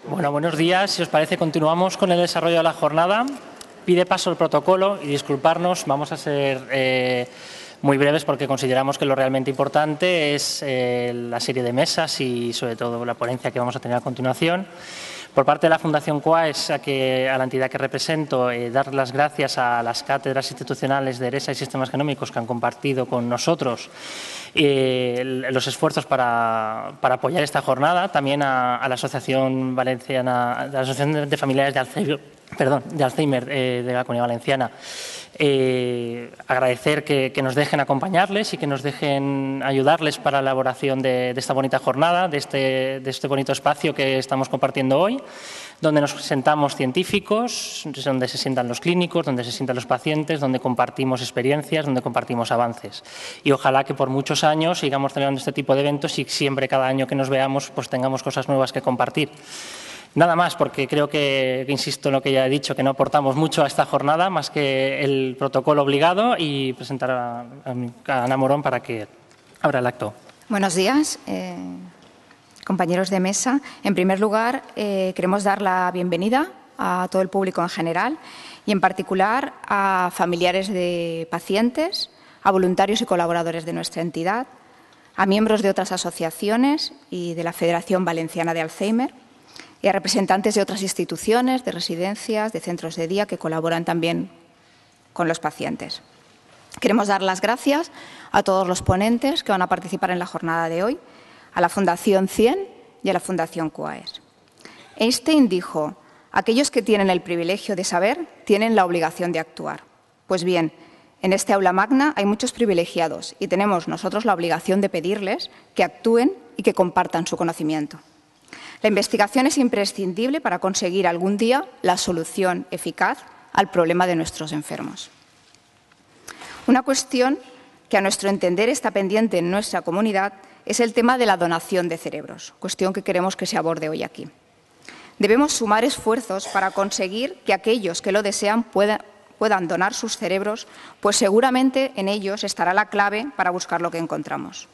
Bueno, buenos días. Si os parece, continuamos con el desarrollo de la jornada. Pide paso el protocolo y disculparnos. Vamos a ser muy breves porque consideramos que lo realmente importante es la serie de mesas y, sobre todo, la ponencia que vamos a tener a continuación. Por parte de la Fundación CUAES, a la entidad que represento, dar las gracias a las cátedras institucionales de ERESA y Sistemas Genómicos que han compartido con nosotros los esfuerzos para apoyar esta jornada. También a la Asociación Valenciana, la Asociación de Familiares de Alzheimer de la Comunidad Valenciana. Agradecer que nos dejen acompañarles y que nos dejen ayudarles para la elaboración de esta bonita jornada, de este bonito espacio que estamos compartiendo hoy, donde nos sentamos científicos, donde se sientan los clínicos, donde se sientan los pacientes, donde compartimos experiencias, donde compartimos avances. Y ojalá que por muchos años sigamos celebrando este tipo de eventos y siempre, cada año que nos veamos, pues tengamos cosas nuevas que compartir. Nada más, porque creo que insisto en lo que ya he dicho, que no aportamos mucho a esta jornada, más que el protocolo obligado, y presentar a Ana Morón para que abra el acto. Buenos días, compañeros de mesa. En primer lugar, queremos dar la bienvenida a todo el público en general y, en particular, a familiares de pacientes, a voluntarios y colaboradores de nuestra entidad, a miembros de otras asociaciones y de la Federación Valenciana de Alzheimer, y a representantes de otras instituciones, de residencias, de centros de día que colaboran también con los pacientes. Queremos dar las gracias a todos los ponentes que van a participar en la jornada de hoy, a la Fundación CIEN y a la Fundación CUAES. Einstein dijo: aquellos que tienen el privilegio de saber tienen la obligación de actuar. Pues bien, en este aula magna hay muchos privilegiados y tenemos nosotros la obligación de pedirles que actúen y que compartan su conocimiento. La investigación es imprescindible para conseguir algún día la solución eficaz al problema de nuestros enfermos. Una cuestión que, a nuestro entender, está pendiente en nuestra comunidad es el tema de la donación de cerebros, cuestión que queremos que se aborde hoy aquí. Debemos sumar esfuerzos para conseguir que aquellos que lo desean puedan donar sus cerebros, pues seguramente en ellos estará la clave para buscar lo que encontramos.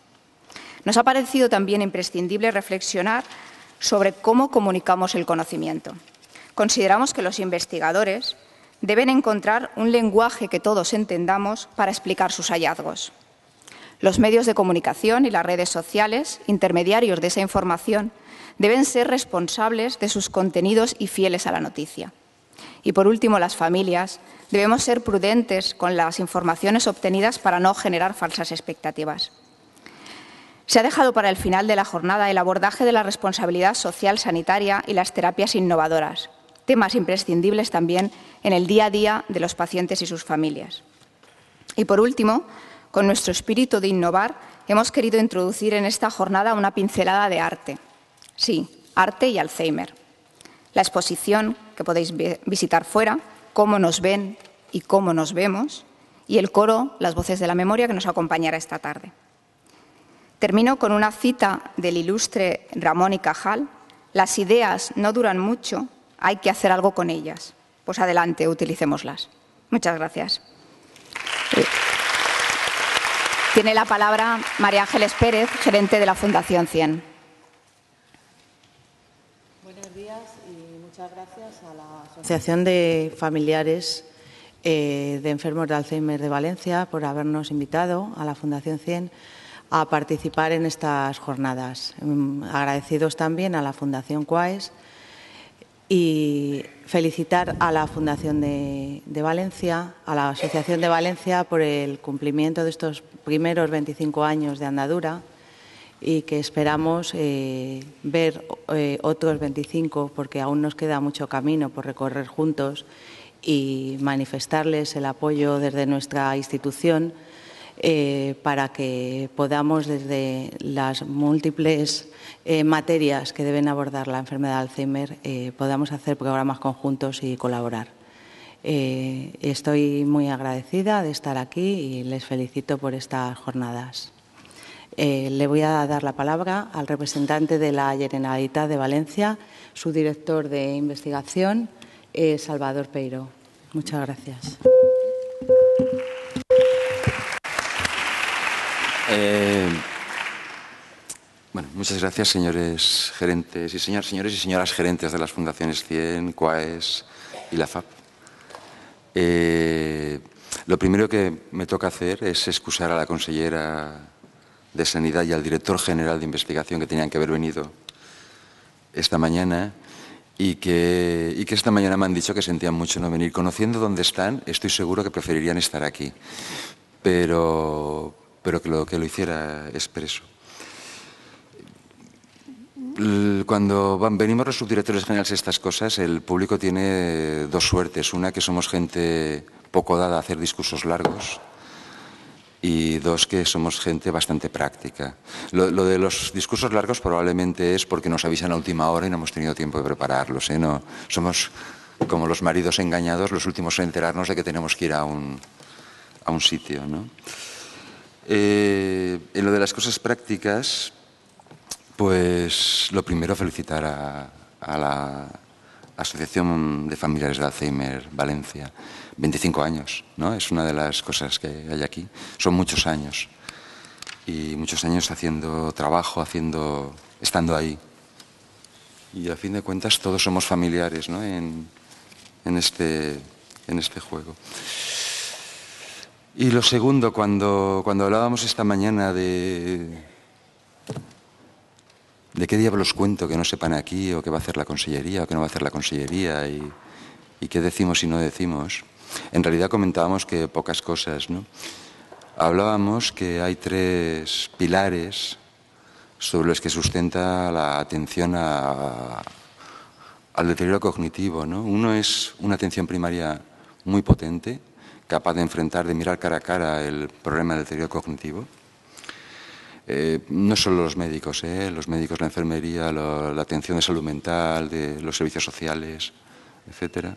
Nos ha parecido también imprescindible reflexionar sobre cómo comunicamos el conocimiento. Consideramos que los investigadores deben encontrar un lenguaje que todos entendamos para explicar sus hallazgos. Los medios de comunicación y las redes sociales, intermediarios de esa información, deben ser responsables de sus contenidos y fieles a la noticia. Y, por último, las familias debemos ser prudentes con las informaciones obtenidas para no generar falsas expectativas. Se ha dejado para el final de la jornada el abordaje de la responsabilidad social sanitaria y las terapias innovadoras, temas imprescindibles también en el día a día de los pacientes y sus familias. Y, por último, con nuestro espíritu de innovar, hemos querido introducir en esta jornada una pincelada de arte. Sí, arte y Alzheimer. La exposición, que podéis visitar fuera, Cómo nos ven y cómo nos vemos, y el coro Las voces de la memoria, que nos acompañará esta tarde. Termino con una cita del ilustre Ramón y Cajal: las ideas no duran mucho, hay que hacer algo con ellas. Pues adelante, utilicémoslas. Muchas gracias. Tiene la palabra María Ángeles Pérez, gerente de la Fundación CIEN. Buenos días y muchas gracias a la Asociación de Familiares de Enfermos de Alzheimer de Valencia por habernos invitado a la Fundación CIEN a participar en estas jornadas. Agradecidos también a la Fundación CUAES y felicitar a la Fundación de Valencia, a la Asociación de Valencia, por el cumplimiento de estos primeros 25 años de andadura y que esperamos ver otros 25, porque aún nos queda mucho camino por recorrer juntos, y manifestarles el apoyo desde nuestra institución para que podamos, desde las múltiples materias que deben abordar la enfermedad de Alzheimer, podamos hacer programas conjuntos y colaborar. Estoy muy agradecida de estar aquí y les felicito por estas jornadas. Le voy a dar la palabra al representante de la Generalitat de Valencia, su director de investigación, Salvador Peiró. Muchas gracias. Bueno, muchas gracias, señores gerentes y señores y señoras gerentes de las fundaciones CIEN, CUAES y la FAP. Lo primero que me toca hacer es excusar a la consellera de Sanidad y al director general de investigación que tenían que haber venido esta mañana y que esta mañana me han dicho que sentían mucho no venir. Conociendo dónde están, estoy seguro que preferirían estar aquí, pero que lo hiciera expreso. Cuando venimos los subdirectores generales a estas cosas, el público tiene dos suertes. Una, que somos gente poco dada a hacer discursos largos, y dos, que somos gente bastante práctica. Lo de los discursos largos probablemente es porque nos avisan a última hora y no hemos tenido tiempo de prepararlos, ¿eh? No, somos como los maridos engañados, los últimos en enterarnos de que tenemos que ir a un sitio, ¿no? En lo de las cosas prácticas, pues lo primero, felicitar a la Asociación de Familiares de Alzheimer Valencia. 25 años, ¿no? Es una de las cosas que hay aquí. Son muchos años. Y muchos años haciendo trabajo, estando ahí. Y a fin de cuentas todos somos familiares, ¿no? en este juego. Y lo segundo, cuando hablábamos esta mañana de qué diablos cuento que no sepan aquí, o qué va a hacer la consellería, o qué no va a hacer la consellería, y qué decimos y no decimos, en realidad comentábamos que pocas cosas, ¿no? Hablábamos que hay 3 pilares sobre los que sustenta la atención al deterioro cognitivo, ¿no? Uno es una atención primaria muy potente, capaz de enfrentar, de mirar cara a cara el problema del deterioro cognitivo. No solo los médicos, la enfermería, la atención de salud mental, de los servicios sociales, etcétera.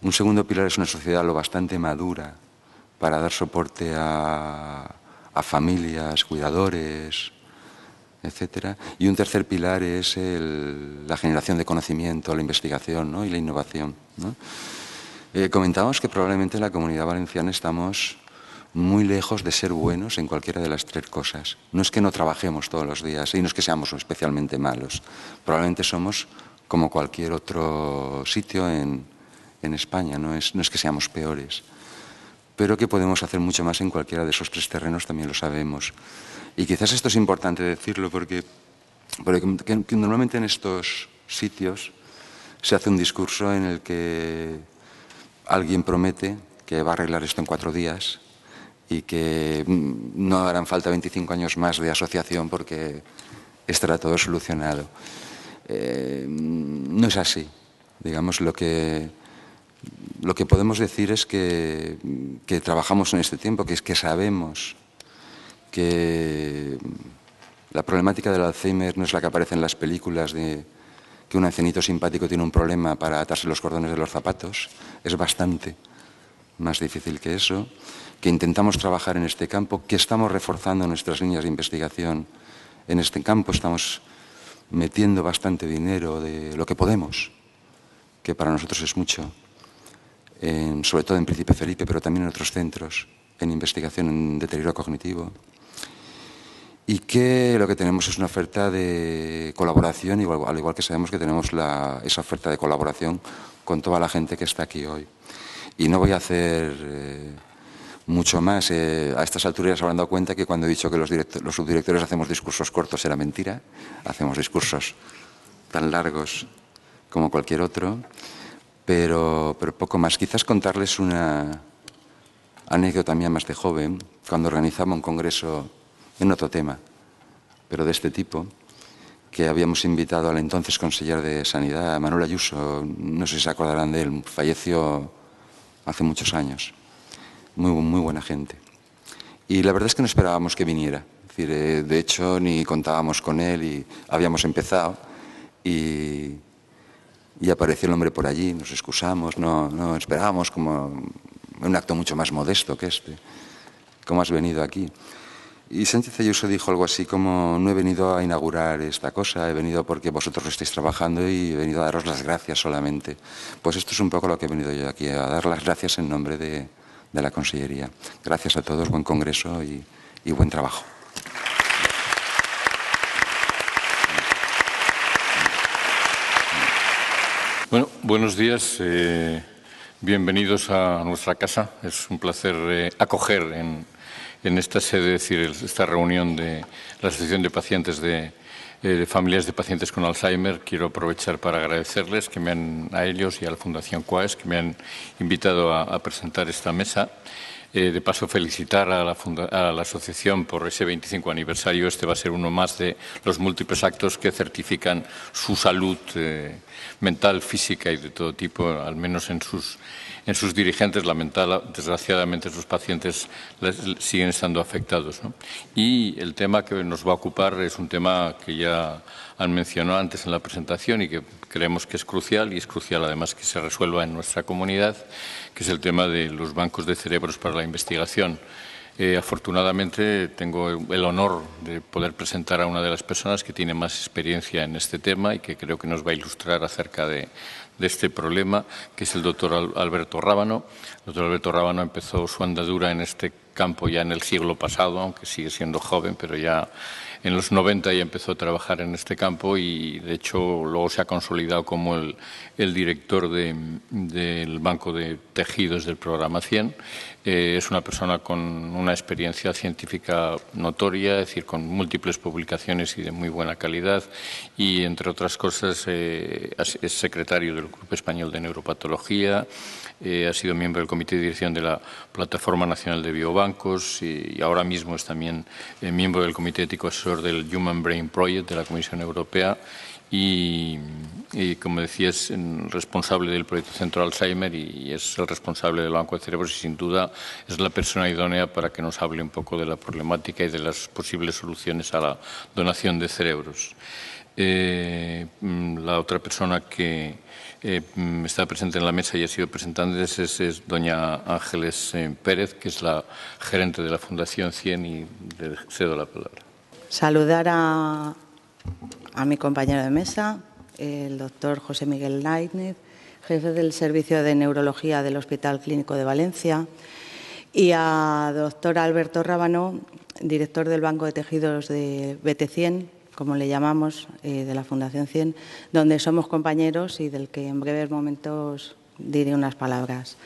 Un segundo pilar es una sociedad lo bastante madura para dar soporte a familias, cuidadores, etcétera. Y un tercer pilar es la generación de conocimiento, la investigación, ¿no? Y la innovación, ¿no? Comentábamos que probablemente en la Comunidad Valenciana estamos muy lejos de ser buenos en cualquiera de las 3 cosas. No es que no trabajemos todos los días y no es que seamos especialmente malos. Probablemente somos como cualquier otro sitio en España, no es que seamos peores, pero que podemos hacer mucho más en cualquiera de esos 3 terrenos, también lo sabemos. Y quizás esto es importante decirlo porque normalmente en estos sitios se hace un discurso en el que alguien promete que va a arreglar esto en 4 días y que no harán falta 25 años más de asociación porque estará todo solucionado. No es así. Digamos, lo que podemos decir es que trabajamos en este tiempo, que es que sabemos que la problemática del Alzheimer no es la que aparece en las películas de que un ancianito simpático tiene un problema para atarse los cordones de los zapatos. Es bastante más difícil que eso, que intentamos trabajar en este campo, que estamos reforzando nuestras líneas de investigación en este campo, estamos metiendo bastante dinero de lo que podemos, que para nosotros es mucho, sobre todo en Príncipe Felipe, pero también en otros centros, en investigación en deterioro cognitivo. Y que lo que tenemos es una oferta de colaboración, al igual que sabemos que tenemos esa oferta de colaboración con toda la gente que está aquí hoy. Y no voy a hacer mucho más. A estas alturas se habrán dado cuenta que cuando he dicho que los subdirectores hacemos discursos cortos era mentira. Hacemos discursos tan largos como cualquier otro, pero poco más. Quizás contarles una anécdota mía más de joven, cuando organizaba un congreso en otro tema, pero de este tipo, que habíamos invitado al entonces consejero de Sanidad, Manuel Ayuso. No sé si se acordarán de él, falleció hace muchos años. Muy buena gente. Y la verdad es que no esperábamos que viniera. Es decir, de hecho, ni contábamos con él y habíamos empezado y apareció el hombre por allí, nos excusamos, no esperábamos, como un acto mucho más modesto que este. ¿Cómo has venido aquí? Y Sánchez Ayuso dijo algo así como: no he venido a inaugurar esta cosa, he venido porque vosotros lo estáis trabajando y he venido a daros las gracias solamente. Pues esto es un poco lo que he venido yo aquí, a dar las gracias en nombre de la Consellería. Gracias a todos, buen congreso y buen trabajo. Bueno, buenos días. Bienvenidos a nuestra casa. Es un placer acoger en esta sede, es decir, esta reunión de la Asociación de Pacientes de Familiares de Pacientes con Alzheimer. Quiero aprovechar para agradecerles a ellos y a la Fundación Quaes que me han invitado a presentar esta mesa. De paso, felicitar a la asociación por ese 25 aniversario. Este va a ser uno más de los múltiples actos que certifican su salud mental, física y de todo tipo, al menos en sus dirigentes. Desgraciadamente, sus pacientes siguen estando afectados, ¿no? Y el tema que nos va a ocupar es un tema que ya han mencionado antes en la presentación y que creemos que es crucial, y es crucial además que se resuelva en nuestra comunidad, que es el tema de los bancos de cerebros para la investigación. Afortunadamente tengo el honor de poder presentar a una de las personas que tiene más experiencia en este tema y que creo que nos va a ilustrar acerca de este problema, que es el doctor Alberto Rábano. El doctor Alberto Rábano empezó su andadura en este campo ya en el siglo pasado, aunque sigue siendo joven, pero ya en los 90 ya empezó a trabajar en este campo y, de hecho, luego se ha consolidado como el director del Banco de Tejidos del Programa 100. Es una persona con una experiencia científica notoria, es decir, con múltiples publicaciones y de muy buena calidad y, entre otras cosas, es secretario del Grupo Español de Neuropatología, ha sido miembro del Comité de Dirección de la Plataforma Nacional de Biobancos y ahora mismo es también miembro del Comité Ético Asesor del Human Brain Project de la Comisión Europea y como decía, es responsable del proyecto Centro Alzheimer y es el responsable del Banco de Cerebros y, sin duda, es la persona idónea para que nos hable un poco de la problemática y de las posibles soluciones a la donación de cerebros. La otra persona que está presente en la mesa y ha sido presentando es doña Ángeles Pérez, que es la gerente de la Fundación 100 y le cedo la palabra. Saludar a mi compañero de mesa, el doctor José Miguel Lainez, jefe del Servicio de Neurología del Hospital Clínico de Valencia, y a doctor Alberto Rábano, director del Banco de Tejidos de BT100, como le llamamos, de la Fundación 100, donde somos compañeros y del que en breves momentos diré unas palabras.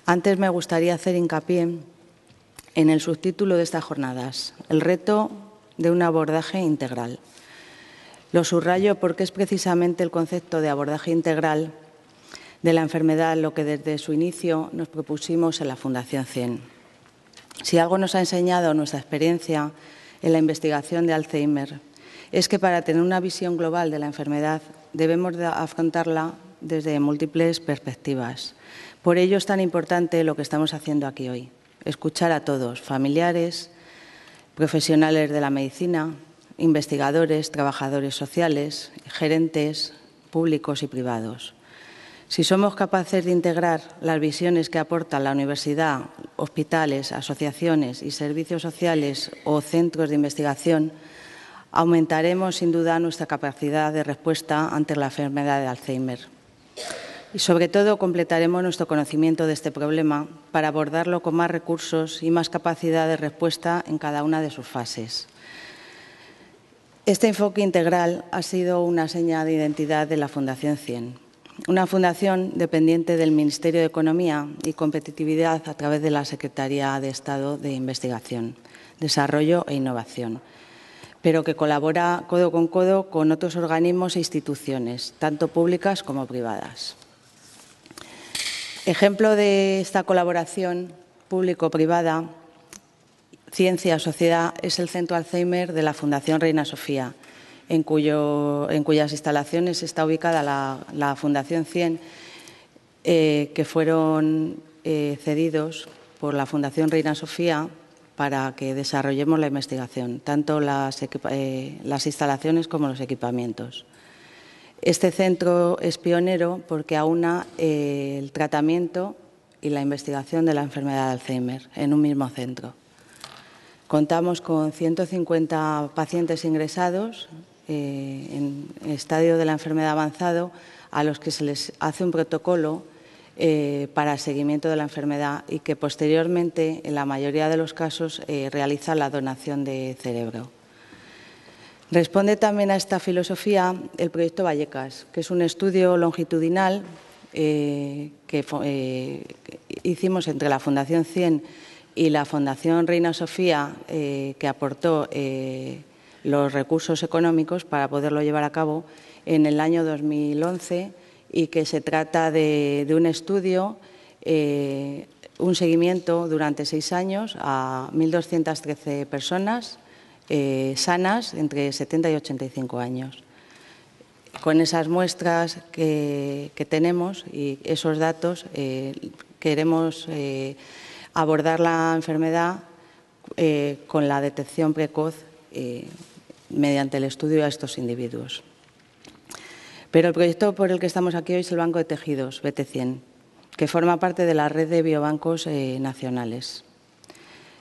Antes me gustaría hacer hincapié en el subtítulo de estas jornadas, el reto de un abordaje integral. Lo subrayo porque es precisamente el concepto de abordaje integral de la enfermedad lo que desde su inicio nos propusimos en la Fundación 100. Si algo nos ha enseñado nuestra experiencia en la investigación de Alzheimer, es que para tener una visión global de la enfermedad debemos de afrontarla desde múltiples perspectivas. Por ello es tan importante lo que estamos haciendo aquí hoy, escuchar a todos, familiares, profesionales de la medicina, investigadores, trabajadores sociales, gerentes públicos y privados. Si somos capaces de integrar las visiones que aportan la universidad, hospitales, asociaciones y servicios sociales o centros de investigación, aumentaremos sin duda nuestra capacidad de respuesta ante la enfermedad de Alzheimer. Y sobre todo completaremos nuestro conocimiento de este problema para abordarlo con más recursos y más capacidad de respuesta en cada una de sus fases. Este enfoque integral ha sido una seña de identidad de la Fundación 100, una fundación dependiente del Ministerio de Economía y Competitividad a través de la Secretaría de Estado de Investigación, Desarrollo e Innovación, pero que colabora codo con otros organismos e instituciones, tanto públicas como privadas. Ejemplo de esta colaboración público-privada, ciencia-sociedad, es el Centro Alzheimer de la Fundación Reina Sofía, en cuyas instalaciones está ubicada la Fundación 100, que fueron cedidos por la Fundación Reina Sofía para que desarrollemos la investigación, tanto las instalaciones como los equipamientos. Este centro es pionero porque aúna el tratamiento y la investigación de la enfermedad de Alzheimer en un mismo centro. Contamos con 150 pacientes ingresados en estadio de la enfermedad avanzado a los que se les hace un protocolo para el seguimiento de la enfermedad y que posteriormente, en la mayoría de los casos, realiza la donación de cerebro. Responde también a esta filosofía el proyecto Vallecas, que es un estudio longitudinal que hicimos entre la Fundación CIEN y la Fundación Reina Sofía, que aportó los recursos económicos para poderlo llevar a cabo en el año 2011 y que se trata de un estudio, un seguimiento durante 6 años a 1.213 personas sanas entre 70 y 85 años. Con esas muestras que tenemos y esos datos queremos abordar la enfermedad con la detección precoz mediante el estudio a estos individuos. Pero el proyecto por el que estamos aquí hoy es el Banco de Tejidos, BT100, que forma parte de la red de biobancos nacionales.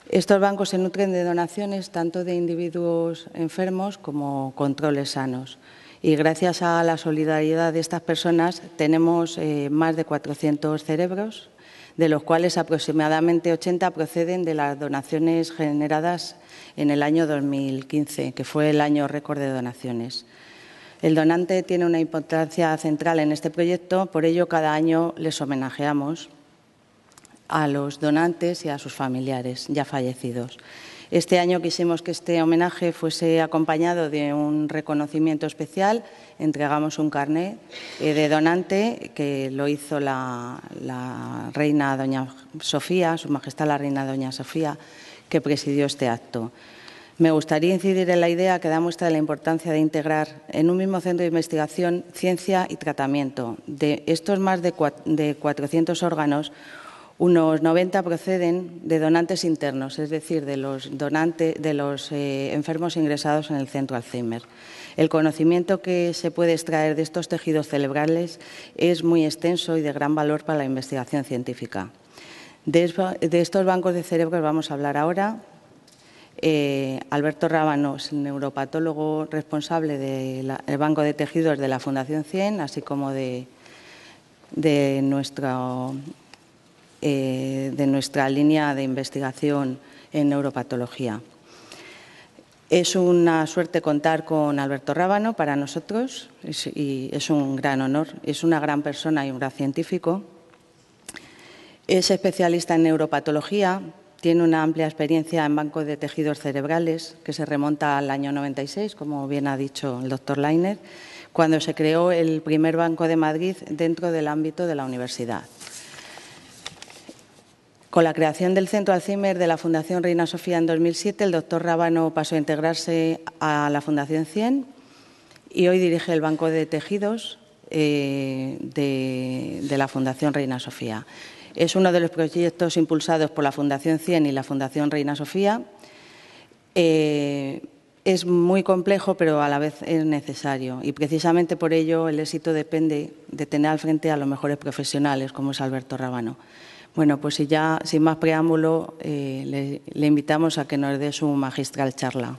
Estos bancos se nutren de donaciones tanto de individuos enfermos como controles sanos. Y gracias a la solidaridad de estas personas tenemos más de 400 cerebros, de los cuales aproximadamente 80 proceden de las donaciones generadas en el año 2015, que fue el año récord de donaciones. El donante tiene una importancia central en este proyecto, por ello cada año les homenajeamos a los donantes y a sus familiares ya fallecidos. Este año quisimos que este homenaje fuese acompañado de un reconocimiento especial. Entregamos un carné de donante que lo hizo la reina doña Sofía, Su Majestad la reina doña Sofía, que presidió este acto. Me gustaría incidir en la idea que da muestra de la importancia de integrar en un mismo centro de investigación ciencia y tratamiento. De estos más de 400 órganos, unos 90 proceden de donantes internos, es decir, de los enfermos ingresados en el centro Alzheimer. El conocimiento que se puede extraer de estos tejidos cerebrales es muy extenso y de gran valor para la investigación científica. De estos bancos de cerebros vamos a hablar ahora. Alberto Rábano es el neuropatólogo responsable del Banco de Tejidos de la Fundación CIEN, así como de nuestra línea de investigación en neuropatología. Es una suerte contar con Alberto Rábano para nosotros y es un gran honor. Es una gran persona y un gran científico. Es especialista en neuropatología, tiene una amplia experiencia en bancos de tejidos cerebrales que se remonta al año 96, como bien ha dicho el doctor Lainer, cuando se creó el primer Banco de Madrid dentro del ámbito de la universidad. Con la creación del Centro Alzheimer de la Fundación Reina Sofía en 2007, el doctor Rábano pasó a integrarse a la Fundación CIEN y hoy dirige el Banco de Tejidos de la Fundación Reina Sofía. Es uno de los proyectos impulsados por la Fundación CIEN y la Fundación Reina Sofía. Es muy complejo, pero a la vez es necesario. Y precisamente por ello el éxito depende de tener al frente a los mejores profesionales, como es Alberto Rábano. Bueno, pues sin más preámbulo, le invitamos a que nos dé su magistral charla.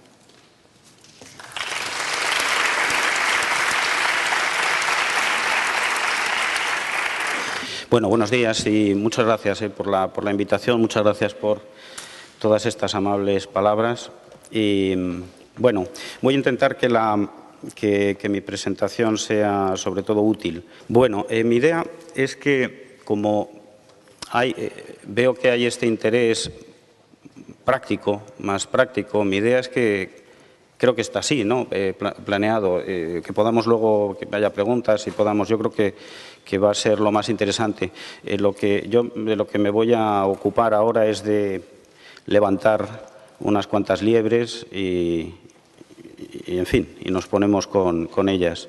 Bueno, buenos días y muchas gracias por la invitación, muchas gracias por todas estas amables palabras. Y bueno, voy a intentar que mi presentación sea sobre todo útil. Bueno, mi idea es que como veo que hay este interés práctico, más práctico, mi idea es que creo que está así, ¿no? Planeado, que podamos luego, que haya preguntas y podamos, yo creo que va a ser lo más interesante. De lo que me voy a ocupar ahora es de levantar unas cuantas liebres y en fin, y nos ponemos con ellas.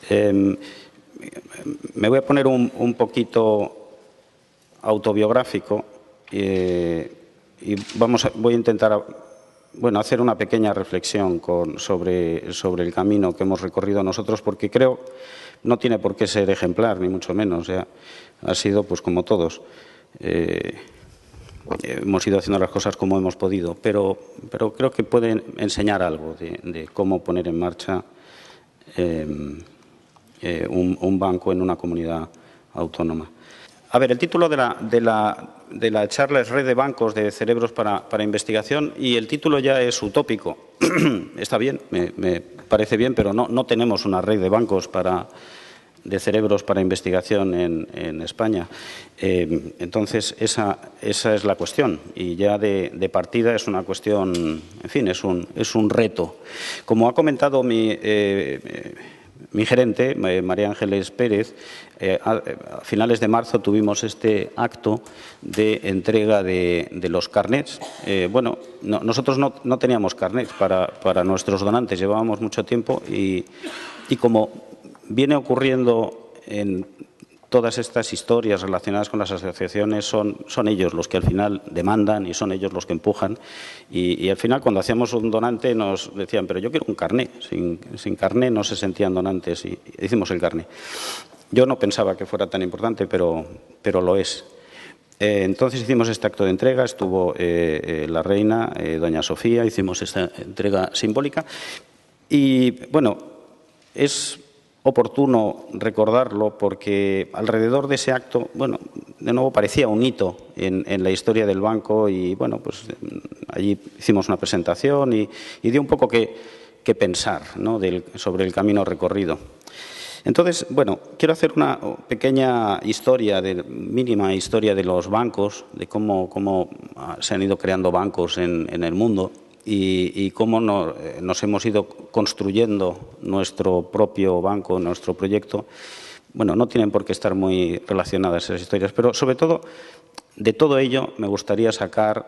Me voy a poner un poquito autobiográfico y voy a intentar hacer una pequeña reflexión sobre el camino que hemos recorrido nosotros, porque creo no tiene por qué ser ejemplar, ni mucho menos. Ha sido, pues como todos, hemos ido haciendo las cosas como hemos podido, pero creo que pueden enseñar algo de cómo poner en marcha un banco en una comunidad autónoma. A ver, el título de la charla es Red de bancos de cerebros para investigación, y el título ya es utópico. Está bien, me parece bien, pero no tenemos una red de bancos de cerebros para investigación en España. Entonces, esa es la cuestión, y ya de partida es una cuestión, en fin, es un reto. Como ha comentado mi gerente, María Ángeles Pérez, a finales de marzo tuvimos este acto de entrega de los carnets. Bueno, nosotros no teníamos carnets para nuestros donantes, llevábamos mucho tiempo y como viene ocurriendo en todas estas historias relacionadas con las asociaciones, son ellos los que al final demandan y son ellos los que empujan. Y al final, cuando hacíamos un donante, nos decían, pero yo quiero un carné. Sin carné no se sentían donantes y hicimos el carné. Yo no pensaba que fuera tan importante, pero lo es. Entonces hicimos este acto de entrega, estuvo la reina, doña Sofía, hicimos esta entrega simbólica. Y, bueno, es oportuno recordarlo porque alrededor de ese acto, bueno, de nuevo parecía un hito en la historia del banco y, bueno, pues allí hicimos una presentación y dio un poco que pensar, ¿no?, sobre el camino recorrido. Entonces, bueno, quiero hacer una pequeña historia, mínima historia de los bancos, de cómo se han ido creando bancos en el mundo. Y cómo nos hemos ido construyendo nuestro propio banco, nuestro proyecto. Bueno, no tienen por qué estar muy relacionadas esas historias, pero sobre todo, de todo ello me gustaría sacar,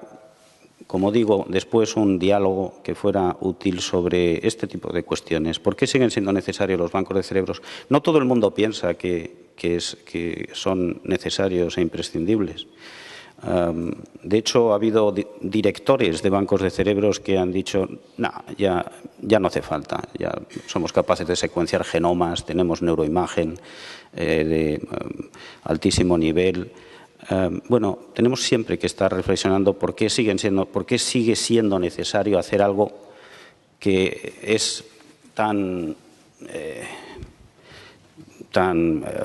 como digo, después un diálogo que fuera útil sobre este tipo de cuestiones. ¿Por qué siguen siendo necesarios los bancos de cerebros? No todo el mundo piensa que son necesarios e imprescindibles. De hecho, ha habido directores de bancos de cerebros que han dicho, no, ya no hace falta, ya somos capaces de secuenciar genomas, tenemos neuroimagen de altísimo nivel. Bueno, tenemos siempre que estar reflexionando por qué sigue siendo necesario hacer algo que es tan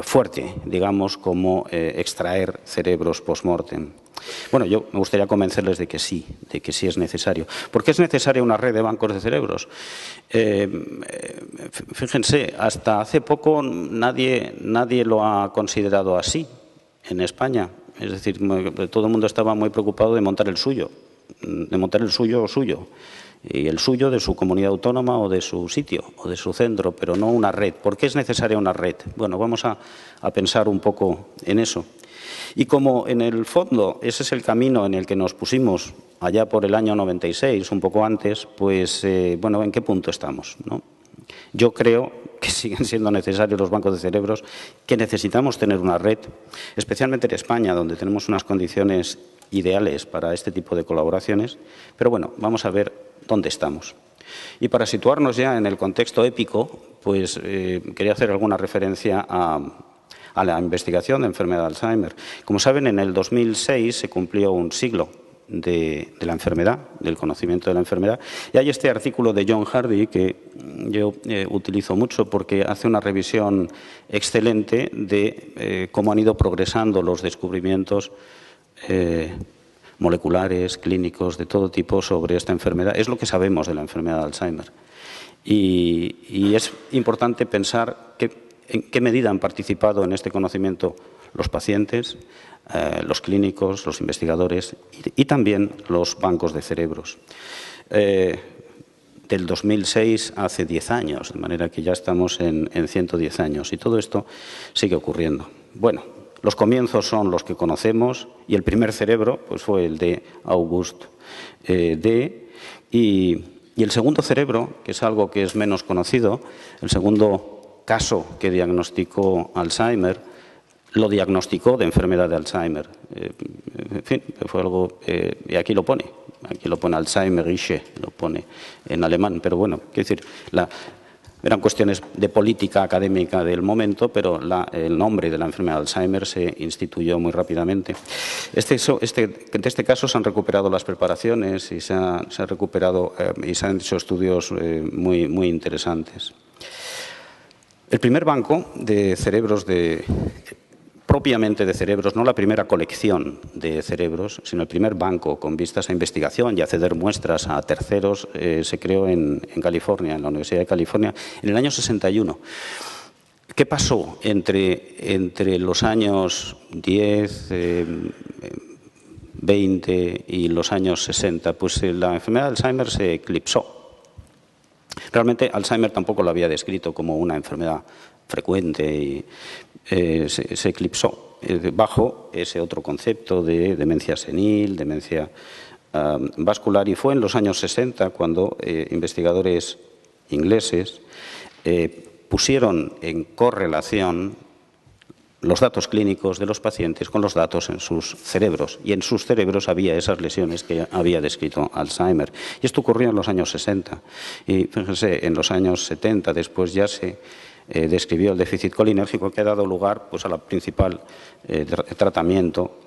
fuerte, digamos, como extraer cerebros post-mortem. Bueno, yo me gustaría convencerles de que sí es necesario. ¿Por qué es necesaria una red de bancos de cerebros? Fíjense, hasta hace poco nadie lo ha considerado así en España. Es decir, todo el mundo estaba muy preocupado de montar el suyo y el suyo de su comunidad autónoma o de su sitio o de su centro, pero no una red. ¿Por qué es necesaria una red? Bueno, vamos a pensar un poco en eso. Y como en el fondo ese es el camino en el que nos pusimos allá por el año 96, un poco antes, pues, bueno, ¿en qué punto estamos, ¿no? Yo creo que siguen siendo necesarios los bancos de cerebros, que necesitamos tener una red, especialmente en España, donde tenemos unas condiciones ideales para este tipo de colaboraciones. Pero bueno, vamos a ver dónde estamos. Y para situarnos ya en el contexto épico, pues quería hacer alguna referencia a la investigación de enfermedad de Alzheimer. Como saben, en el 2006 se cumplió un siglo de la enfermedad, del conocimiento de la enfermedad. Y hay este artículo de John Hardy que yo utilizo mucho porque hace una revisión excelente de cómo han ido progresando los descubrimientos moleculares, clínicos, de todo tipo sobre esta enfermedad. Es lo que sabemos de la enfermedad de Alzheimer. Y es importante pensar en qué medida han participado en este conocimiento los pacientes, los clínicos, los investigadores y también los bancos de cerebros. Del 2006 hace 10 años, de manera que ya estamos en 110 años y todo esto sigue ocurriendo. Bueno, los comienzos son los que conocemos y el primer cerebro pues, fue el de Auguste D. Y el segundo cerebro, que es algo que es menos conocido, el segundo caso que diagnosticó Alzheimer, lo diagnosticó de enfermedad de Alzheimer. En fin, fue algo, y aquí lo pone Alzheimerische, lo pone en alemán, pero bueno, quiero decir, eran cuestiones de política académica del momento, pero el nombre de la enfermedad de Alzheimer se instituyó muy rápidamente. En este caso se han recuperado las preparaciones y se han recuperado y se han hecho estudios muy, muy interesantes. El primer banco de cerebros propiamente de cerebros, no la primera colección de cerebros, sino el primer banco con vistas a investigación y a ceder muestras a terceros, se creó en California, en la Universidad de California, en el año 61. ¿Qué pasó entre los años 10, 20 y los años 60? Pues la enfermedad de Alzheimer se eclipsó. Realmente Alzheimer tampoco lo había descrito como una enfermedad frecuente y se eclipsó bajo ese otro concepto de demencia senil, demencia vascular, y fue en los años 60 cuando investigadores ingleses pusieron en correlación los datos clínicos de los pacientes con los datos en sus cerebros, y en sus cerebros había esas lesiones que había descrito Alzheimer. Y esto ocurrió en los años 60. Y fíjense, en los años 70 después ya se describió el déficit colinérgico, que ha dado lugar pues, a la principal tratamiento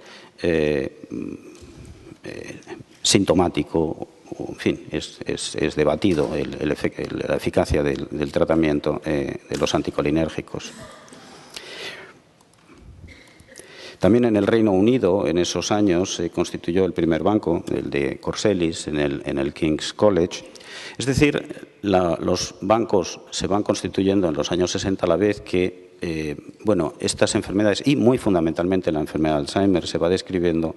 sintomático. En fin, es debatido la eficacia del tratamiento de los anticolinérgicos. También en el Reino Unido, en esos años, se constituyó el primer banco, el de Corsellis, en el King's College. Es decir, los bancos se van constituyendo en los años 60 a la vez que, bueno, estas enfermedades, y muy fundamentalmente la enfermedad de Alzheimer, se va describiendo,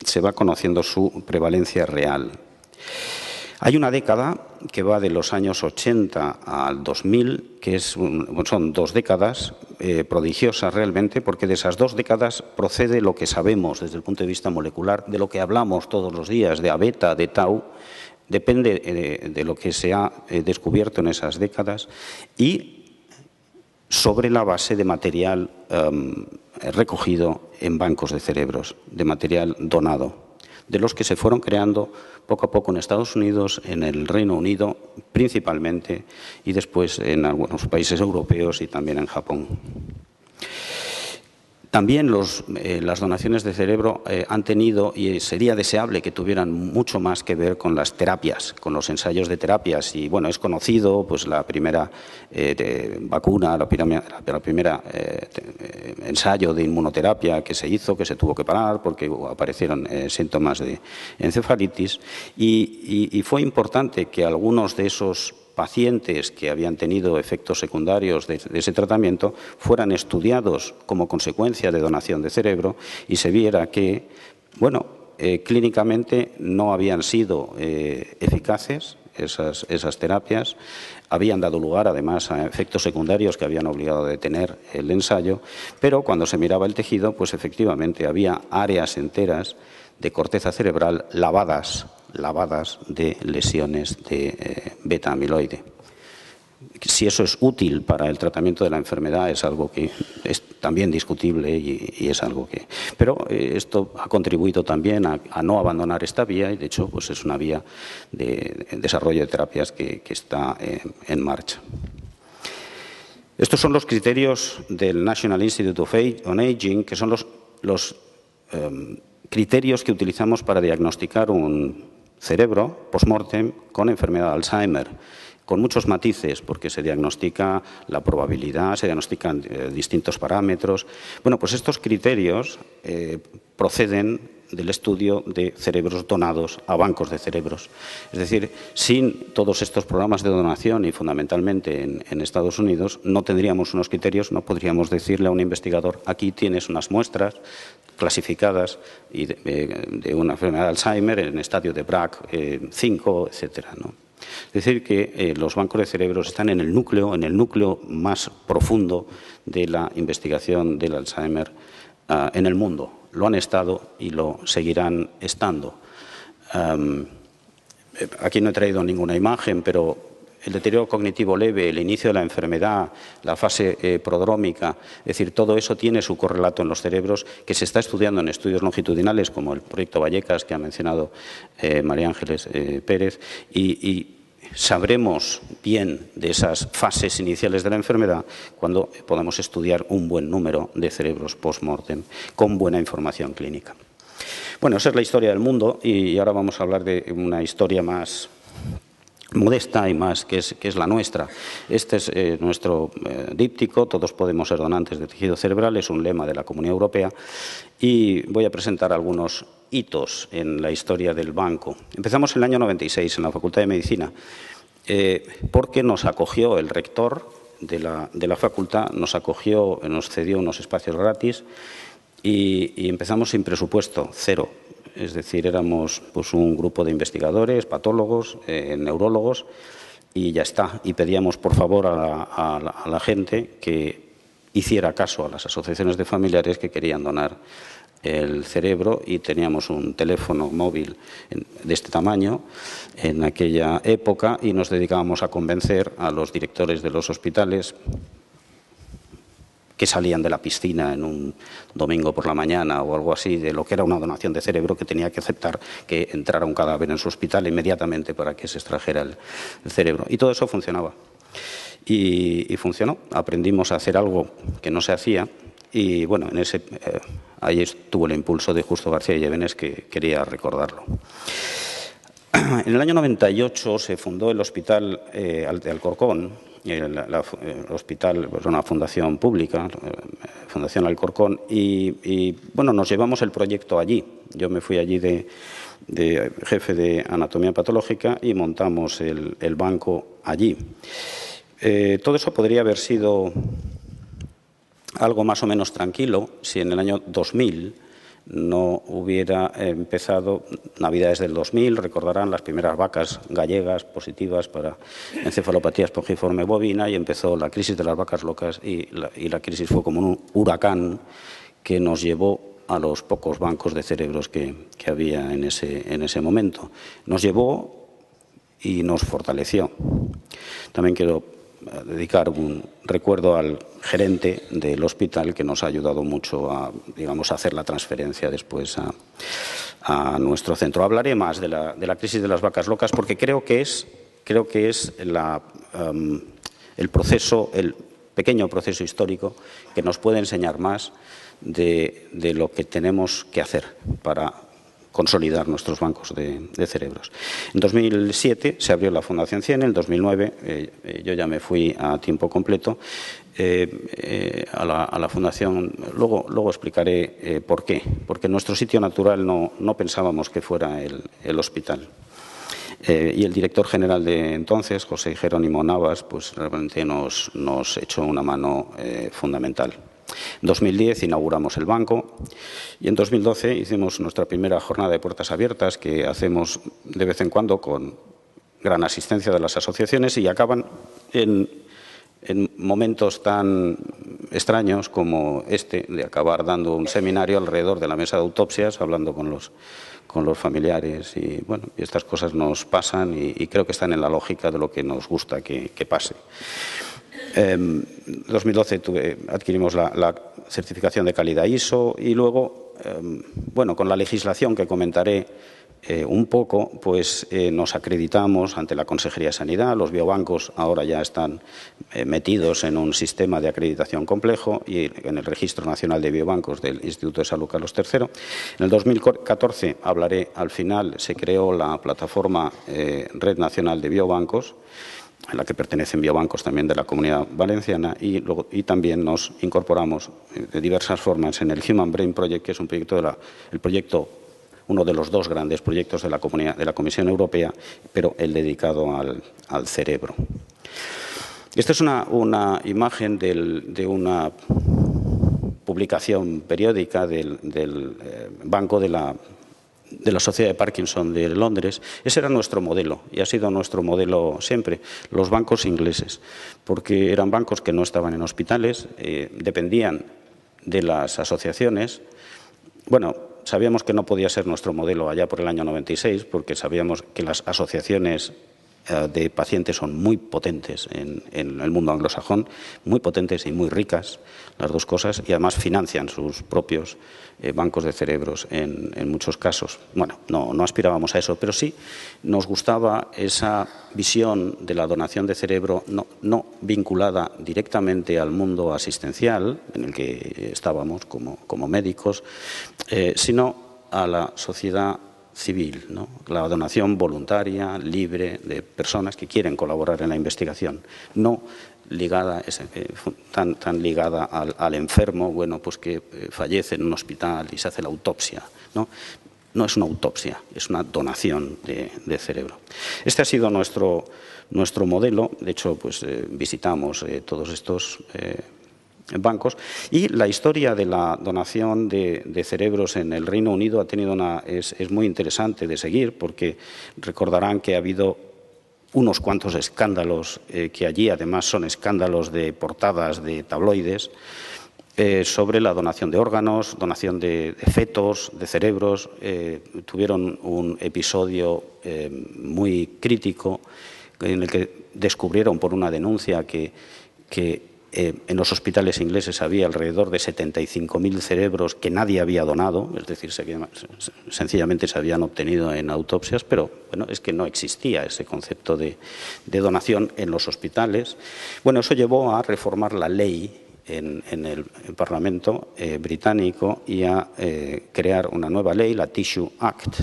se va conociendo su prevalencia real. Hay una década que va de los años 80 al 2000, que son 2 décadas prodigiosas realmente, porque de esas 2 décadas procede lo que sabemos desde el punto de vista molecular, de lo que hablamos todos los días, de A-beta, de tau, depende de lo que se ha descubierto en esas décadas y sobre la base de material recogido en bancos de cerebros, de material donado, de los que se fueron creando poco a poco en Estados Unidos, en el Reino Unido principalmente, y después en algunos países europeos y también en Japón. También las donaciones de cerebro han tenido, y sería deseable que tuvieran mucho más que ver con las terapias, con los ensayos de terapias. Y bueno, es conocido pues la primera vacuna, la primera ensayo de inmunoterapia que se hizo, que se tuvo que parar porque aparecieron síntomas de encefalitis. Y fue importante que algunos de esos pacientes que habían tenido efectos secundarios de ese tratamiento fueran estudiados como consecuencia de donación de cerebro y se viera que, bueno, clínicamente no habían sido eficaces esas terapias, habían dado lugar además a efectos secundarios que habían obligado a detener el ensayo, pero cuando se miraba el tejido, pues efectivamente había áreas enteras de corteza cerebral lavadas de lesiones de beta-amiloide. Si eso es útil para el tratamiento de la enfermedad es algo que es también discutible y es algo que... Pero esto ha contribuido también a no abandonar esta vía y, de hecho, pues es una vía de desarrollo de terapias que está en marcha. Estos son los criterios del National Institute on Aging, que son los criterios que utilizamos para diagnosticar un cerebro post-mortem con enfermedad de Alzheimer, con muchos matices, porque se diagnostica la probabilidad, se diagnostican distintos parámetros. Bueno, pues estos criterios proceden del estudio de cerebros donados a bancos de cerebros. Es decir, sin todos estos programas de donación y fundamentalmente en Estados Unidos, no tendríamos unos criterios, no podríamos decirle a un investigador, aquí tienes unas muestras clasificadas y de una enfermedad de Alzheimer en estadio de Braak 5, etcétera, ¿no? Es decir, que los bancos de cerebros están en el núcleo más profundo de la investigación del Alzheimer en el mundo. Lo han estado y lo seguirán estando. Aquí no he traído ninguna imagen, pero el deterioro cognitivo leve, el inicio de la enfermedad, la fase prodrómica, es decir, todo eso tiene su correlato en los cerebros que se está estudiando en estudios longitudinales como el proyecto Vallecas que ha mencionado María Ángeles Pérez y sabremos bien de esas fases iniciales de la enfermedad cuando podamos estudiar un buen número de cerebros post-mortem con buena información clínica. Bueno, esa es la historia del mundo y ahora vamos a hablar de una historia más modesta y más, que es la nuestra. Este es nuestro díptico, todos podemos ser donantes de tejido cerebral, es un lema de la Comunidad Europea, y voy a presentar algunos hitos en la historia del banco. Empezamos en el año 96 en la Facultad de Medicina, porque nos acogió el rector de la facultad, nos cedió unos espacios gratis y empezamos sin presupuesto, cero. Es decir, éramos pues, un grupo de investigadores, patólogos, neurólogos, y ya está. Y pedíamos, por favor, a la gente que hiciera caso a las asociaciones de familiares que querían donar el cerebro, y teníamos un teléfono móvil de este tamaño en aquella época y nos dedicábamos a convencer a los directores de los hospitales que salían de la piscina en un domingo por la mañana o algo así, de lo que era una donación de cerebro, que tenía que aceptar que entrara un cadáver en su hospital inmediatamente para que se extrajera el cerebro. Y todo eso funcionaba. Y funcionó. Aprendimos a hacer algo que no se hacía y, bueno, ahí estuvo el impulso de Justo García Llévenes, que quería recordarlo. En el año 98 se fundó el Hospital de Alcorcón. El hospital es una fundación pública, Fundación Alcorcón, y bueno, nos llevamos el proyecto allí. Yo me fui allí de jefe de anatomía patológica y montamos el banco allí. Todo eso podría haber sido algo más o menos tranquilo si en el año 2000 no hubiera empezado, Navidades del 2000, recordarán las primeras vacas gallegas positivas para encefalopatía espongiforme bovina, y empezó la crisis de las vacas locas, y la crisis fue como un huracán que nos llevó a los pocos bancos de cerebros que había en ese momento. Nos llevó y nos fortaleció. También quiero dedicar un recuerdo al gerente del hospital, que nos ha ayudado mucho a, digamos, a hacer la transferencia después a nuestro centro. Hablaré más de la crisis de las vacas locas, porque creo que es el pequeño proceso histórico que nos puede enseñar más de lo que tenemos que hacer para consolidar nuestros bancos de cerebros. En 2007 se abrió la Fundación CIEN, en 2009 yo ya me fui a tiempo completo a la Fundación. Luego explicaré por qué. Porque en nuestro sitio natural no pensábamos que fuera el hospital. Y el director general de entonces, José Jerónimo Navas, pues realmente nos echó una mano fundamental. En 2010 inauguramos el banco y en 2012 hicimos nuestra primera jornada de puertas abiertas, que hacemos de vez en cuando con gran asistencia de las asociaciones, y acaban en momentos tan extraños como este, de acabar dando un seminario alrededor de la mesa de autopsias, hablando con los familiares, y bueno, estas cosas nos pasan y creo que están en la lógica de lo que nos gusta que pase. En 2012 adquirimos la certificación de calidad ISO, y luego, bueno, con la legislación que comentaré un poco, pues nos acreditamos ante la Consejería de Sanidad. Los biobancos ahora ya están metidos en un sistema de acreditación complejo y en el Registro Nacional de Biobancos del Instituto de Salud Carlos III. En el 2014, hablaré al final, se creó la plataforma Red Nacional de Biobancos, a la que pertenecen biobancos también de la Comunidad Valenciana, y también nos incorporamos de diversas formas en el Human Brain Project, que es un proyecto uno de los dos grandes proyectos de la Comisión Europea, pero el dedicado al cerebro. Esta es una imagen de una publicación periódica del Banco de la Sociedad de Parkinson de Londres. Ese era nuestro modelo y ha sido nuestro modelo siempre, los bancos ingleses, porque eran bancos que no estaban en hospitales, dependían de las asociaciones. Bueno, sabíamos que no podía ser nuestro modelo allá por el año 96, porque sabíamos que las asociaciones de pacientes son muy potentes en el mundo anglosajón, muy potentes y muy ricas, las dos cosas, y además financian sus propios bancos de cerebros en muchos casos. Bueno, no aspirábamos a eso, pero sí nos gustaba esa visión de la donación de cerebro no vinculada directamente al mundo asistencial, en el que estábamos como médicos, sino a la sociedad civil, ¿no? La donación voluntaria, libre, de personas que quieren colaborar en la investigación, no ligada, tan ligada al enfermo, bueno, pues que fallece en un hospital y se hace la autopsia, ¿no? No es una autopsia, es una donación de cerebro. Este ha sido nuestro modelo. De hecho, pues visitamos todos estos bancos, y la historia de la donación de cerebros en el Reino Unido es muy interesante de seguir, porque recordarán que ha habido unos cuantos escándalos que allí además son escándalos de portadas de tabloides, sobre la donación de órganos, donación de fetos, de cerebros. Tuvieron un episodio muy crítico en el que descubrieron por una denuncia que en los hospitales ingleses había alrededor de 75.000 cerebros que nadie había donado, es decir, sencillamente se habían obtenido en autopsias, pero bueno, es que no existía ese concepto de donación en los hospitales. Bueno, eso llevó a reformar la ley en el Parlamento británico y a crear una nueva ley, la Tissue Act,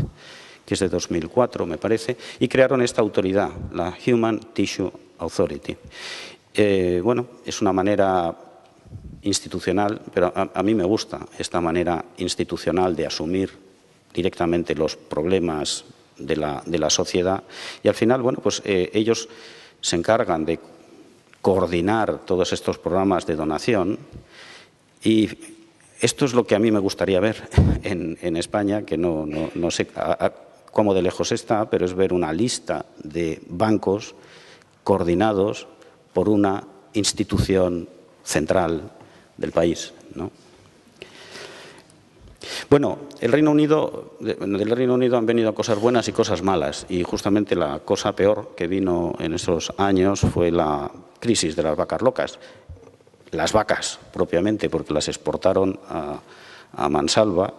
que es de 2004, me parece, y crearon esta autoridad, la Human Tissue Authority. Bueno, es una manera institucional, pero a mí me gusta esta manera institucional de asumir directamente los problemas de la sociedad, y al final, bueno, pues ellos se encargan de coordinar todos estos programas de donación, y esto es lo que a mí me gustaría ver en España, que no sé cómo de lejos está, pero es ver una lista de bancos coordinados por una institución central del país, ¿no? Bueno, del Reino Unido han venido cosas buenas y cosas malas, y justamente la cosa peor que vino en esos años fue la crisis de las vacas locas. Las vacas, propiamente, porque las exportaron a mansalva,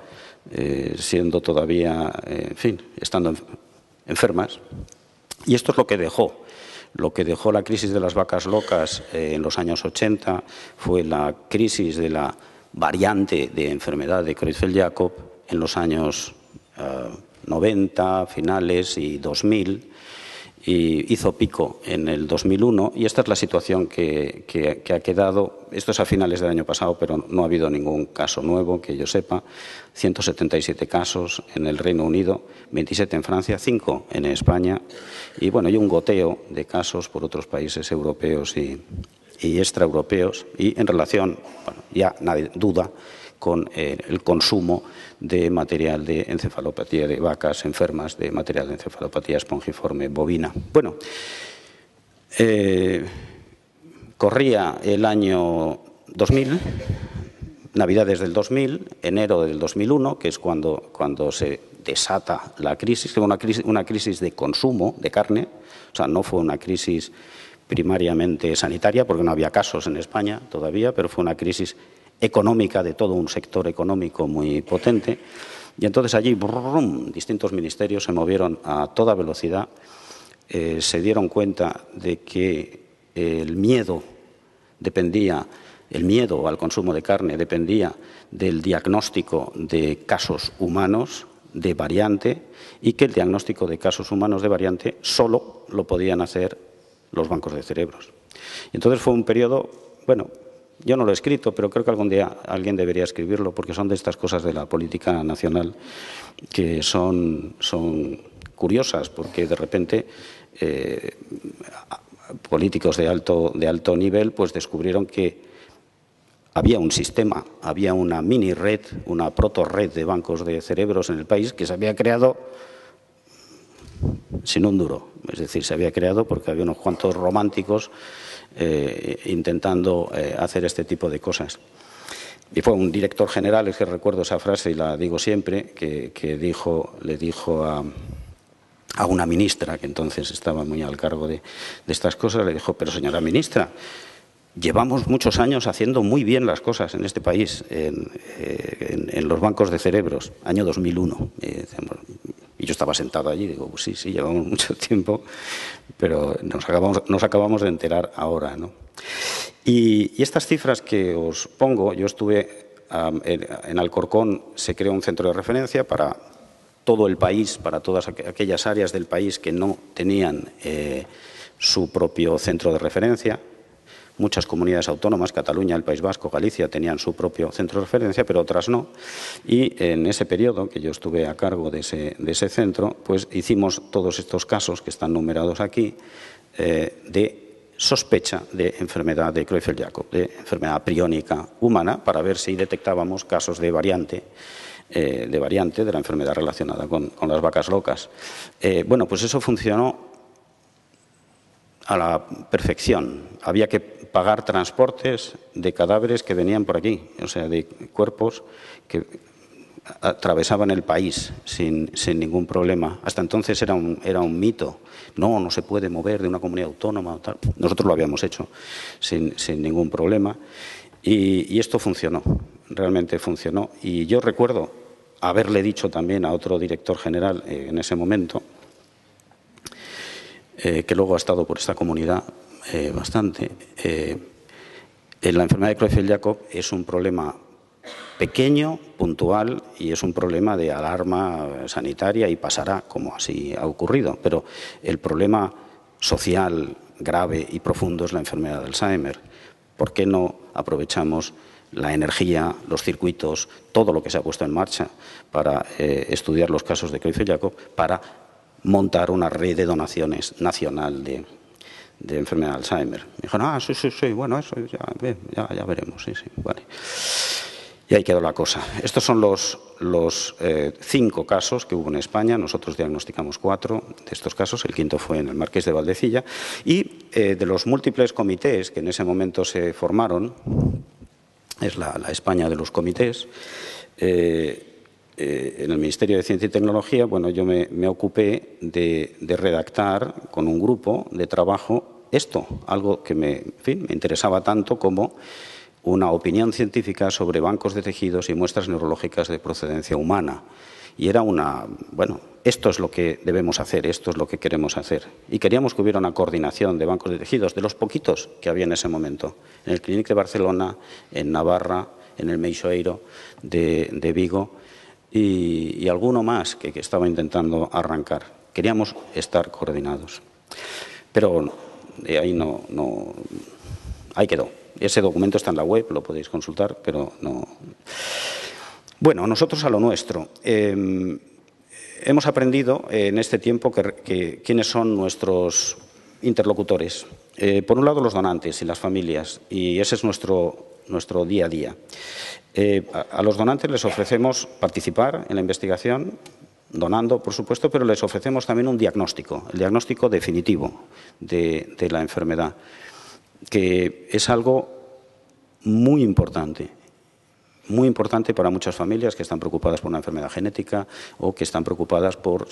siendo todavía, en fin, estando enfermas. Y esto es lo que dejó. Lo que dejó la crisis de las vacas locas en los años 80 fue la crisis de la variante de enfermedad de Creutzfeldt-Jakob en los años 90, finales, y 2000, y hizo pico en el 2001, y esta es la situación que ha quedado. Esto es a finales del año pasado, pero no ha habido ningún caso nuevo que yo sepa. 177 casos en el Reino Unido, 27 en Francia, 5 en España, y bueno, y un goteo de casos por otros países europeos y extraeuropeos, y en relación, bueno, ya nadie duda, con el consumo de material de encefalopatía de vacas enfermas, de material de encefalopatía espongiforme bovina. Bueno, corría el año 2000, Navidades del 2000, enero del 2001, que es cuando se desata la crisis, que fue una crisis de consumo de carne. O sea, no fue una crisis primariamente sanitaria, porque no había casos en España todavía, pero fue una crisis económica de todo un sector económico muy potente. Y entonces allí, brum, distintos ministerios se movieron a toda velocidad, se dieron cuenta de que el miedo al consumo de carne dependía del diagnóstico de casos humanos de variante, y que el diagnóstico de casos humanos de variante solo lo podían hacer los bancos de cerebros. Y entonces fue un periodo, bueno, yo no lo he escrito, pero creo que algún día alguien debería escribirlo, porque son de estas cosas de la política nacional que son curiosas, porque de repente políticos de alto nivel pues descubrieron que había un sistema, había una mini red, una proto-red de bancos de cerebros en el país que se había creado sin un duro. Es decir, se había creado porque había unos cuantos románticos intentando hacer este tipo de cosas. Y fue un director general, es que recuerdo esa frase y la digo siempre, que le dijo a una ministra que entonces estaba muy al cargo de estas cosas, le dijo: pero señora ministra, llevamos muchos años haciendo muy bien las cosas en este país, en los bancos de cerebros, año 2001. Y yo estaba sentado allí y digo: pues sí, llevamos mucho tiempo, pero nos acabamos de enterar ahora, ¿no? Y estas cifras que os pongo, yo estuve en Alcorcón, se creó un centro de referencia para todo el país, para todas aquellas áreas del país que no tenían su propio centro de referencia. Muchas comunidades autónomas, Cataluña, el País Vasco, Galicia, tenían su propio centro de referencia, pero otras no. Y en ese periodo que yo estuve a cargo de ese centro, pues hicimos todos estos casos que están numerados aquí de sospecha de enfermedad de Creutzfeldt-Jakob, de enfermedad priónica humana, para ver si detectábamos casos de variante de la enfermedad relacionada con las vacas locas. Bueno, pues eso funcionó a la perfección. Había que pagar transportes de cadáveres que venían por aquí, o sea, de cuerpos que atravesaban el país sin ningún problema. Hasta entonces era un mito. No se puede mover de una comunidad autónoma o tal. Nosotros lo habíamos hecho sin ningún problema y esto funcionó, realmente funcionó. Y yo recuerdo haberle dicho también a otro director general en ese momento, que luego ha estado por esta comunidad bastante, la enfermedad de Creutzfeldt-Jakob es un problema pequeño, puntual, y es un problema de alarma sanitaria y pasará, como así ha ocurrido. Pero el problema social grave y profundo es la enfermedad de Alzheimer. ¿Por qué no aprovechamos la energía, los circuitos, todo lo que se ha puesto en marcha para estudiar los casos de Creutzfeldt-Jakob, para montar una red de donaciones nacional de enfermedad de Alzheimer? Me dijeron, sí, bueno, eso ya veremos, sí, vale. Y ahí quedó la cosa. Estos son los 5 casos que hubo en España. Nosotros diagnosticamos 4 de estos casos. El quinto fue en el Marqués de Valdecilla. Y de los múltiples comités que en ese momento se formaron, es la España de los comités, en el Ministerio de Ciencia y Tecnología, bueno, yo me ocupé de redactar con un grupo de trabajo esto, algo que me interesaba tanto como una opinión científica sobre bancos de tejidos y muestras neurológicas de procedencia humana. Y era bueno, esto es lo que debemos hacer, esto es lo que queremos hacer. Y queríamos que hubiera una coordinación de bancos de tejidos, de los poquitos que había en ese momento, en el Clínic de Barcelona, en Navarra, en el Meixoeiro de Vigo y alguno más que estaba intentando arrancar. Queríamos estar coordinados. Pero de ahí ahí quedó. Ese documento está en la web, lo podéis consultar, pero no. Bueno, nosotros a lo nuestro. Hemos aprendido en este tiempo quiénes son nuestros interlocutores. Por un lado, los donantes y las familias, y ese es nuestro día a día. A los donantes les ofrecemos participar en la investigación, donando, por supuesto, pero les ofrecemos también un diagnóstico, el diagnóstico definitivo de la enfermedad, que es algo muy importante para muchas familias que están preocupadas por una enfermedad genética o que están preocupadas por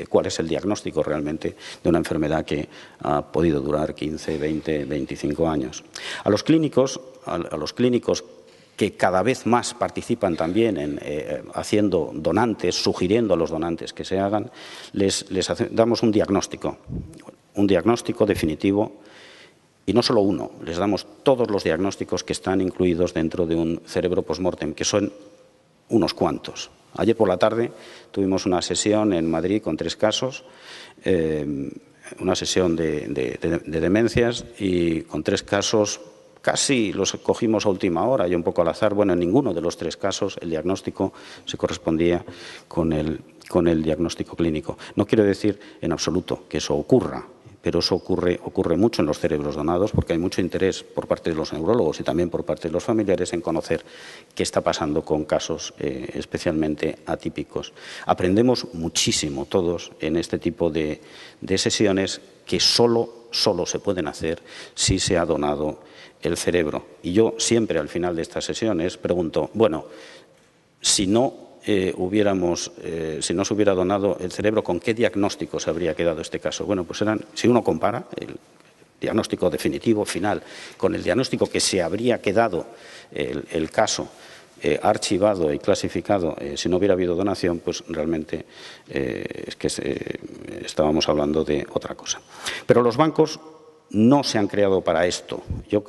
cuál es el diagnóstico realmente de una enfermedad que ha podido durar 15, 20, 25 años. A los clínicos que cada vez más participan también haciendo donantes, sugiriendo a los donantes que se hagan, les damos un diagnóstico definitivo. Y no solo uno, les damos todos los diagnósticos que están incluidos dentro de un cerebro post-mortem, que son unos cuantos. Ayer por la tarde tuvimos una sesión en Madrid con 3 casos, una sesión de demencias, y con 3 casos casi los cogimos a última hora y un poco al azar. Bueno, en ninguno de los 3 casos el diagnóstico se correspondía con el diagnóstico clínico. No quiero decir en absoluto que eso ocurra, pero eso ocurre mucho en los cerebros donados, porque hay mucho interés por parte de los neurólogos y también por parte de los familiares en conocer qué está pasando con casos especialmente atípicos. Aprendemos muchísimo todos en este tipo de sesiones que solo se pueden hacer si se ha donado el cerebro. Y yo siempre al final de estas sesiones pregunto, bueno, si no se hubiera donado el cerebro, ¿con qué diagnóstico se habría quedado este caso? Bueno, pues si uno compara el diagnóstico definitivo final con el diagnóstico que se habría quedado el caso archivado y clasificado si no hubiera habido donación, pues realmente es que estábamos hablando de otra cosa. Pero los bancos no se han creado para esto.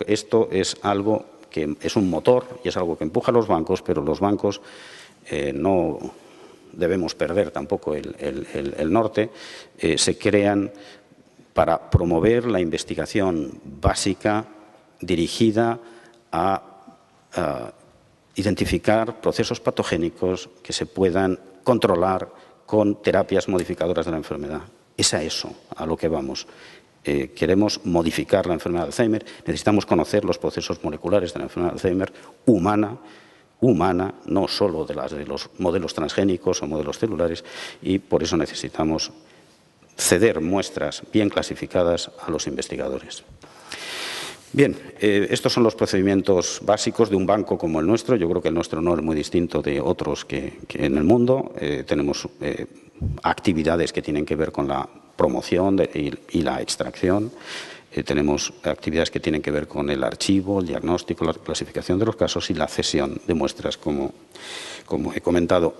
Esto es algo que es un motor y es algo que empuja a los bancos, pero los bancos no debemos perder tampoco el norte, se crean para promover la investigación básica dirigida a identificar procesos patogénicos que se puedan controlar con terapias modificadoras de la enfermedad. Es a eso a lo que vamos. Queremos modificar la enfermedad de Alzheimer, necesitamos conocer los procesos moleculares de la enfermedad de Alzheimer humana, no solo de los modelos transgénicos o modelos celulares, y por eso necesitamos ceder muestras bien clasificadas a los investigadores. Bien, estos son los procedimientos básicos de un banco como el nuestro. Yo creo que el nuestro no es muy distinto de otros que en el mundo. Tenemos actividades que tienen que ver con la promoción y la extracción. Tenemos actividades que tienen que ver con el archivo, el diagnóstico, la clasificación de los casos y la cesión de muestras, como he comentado.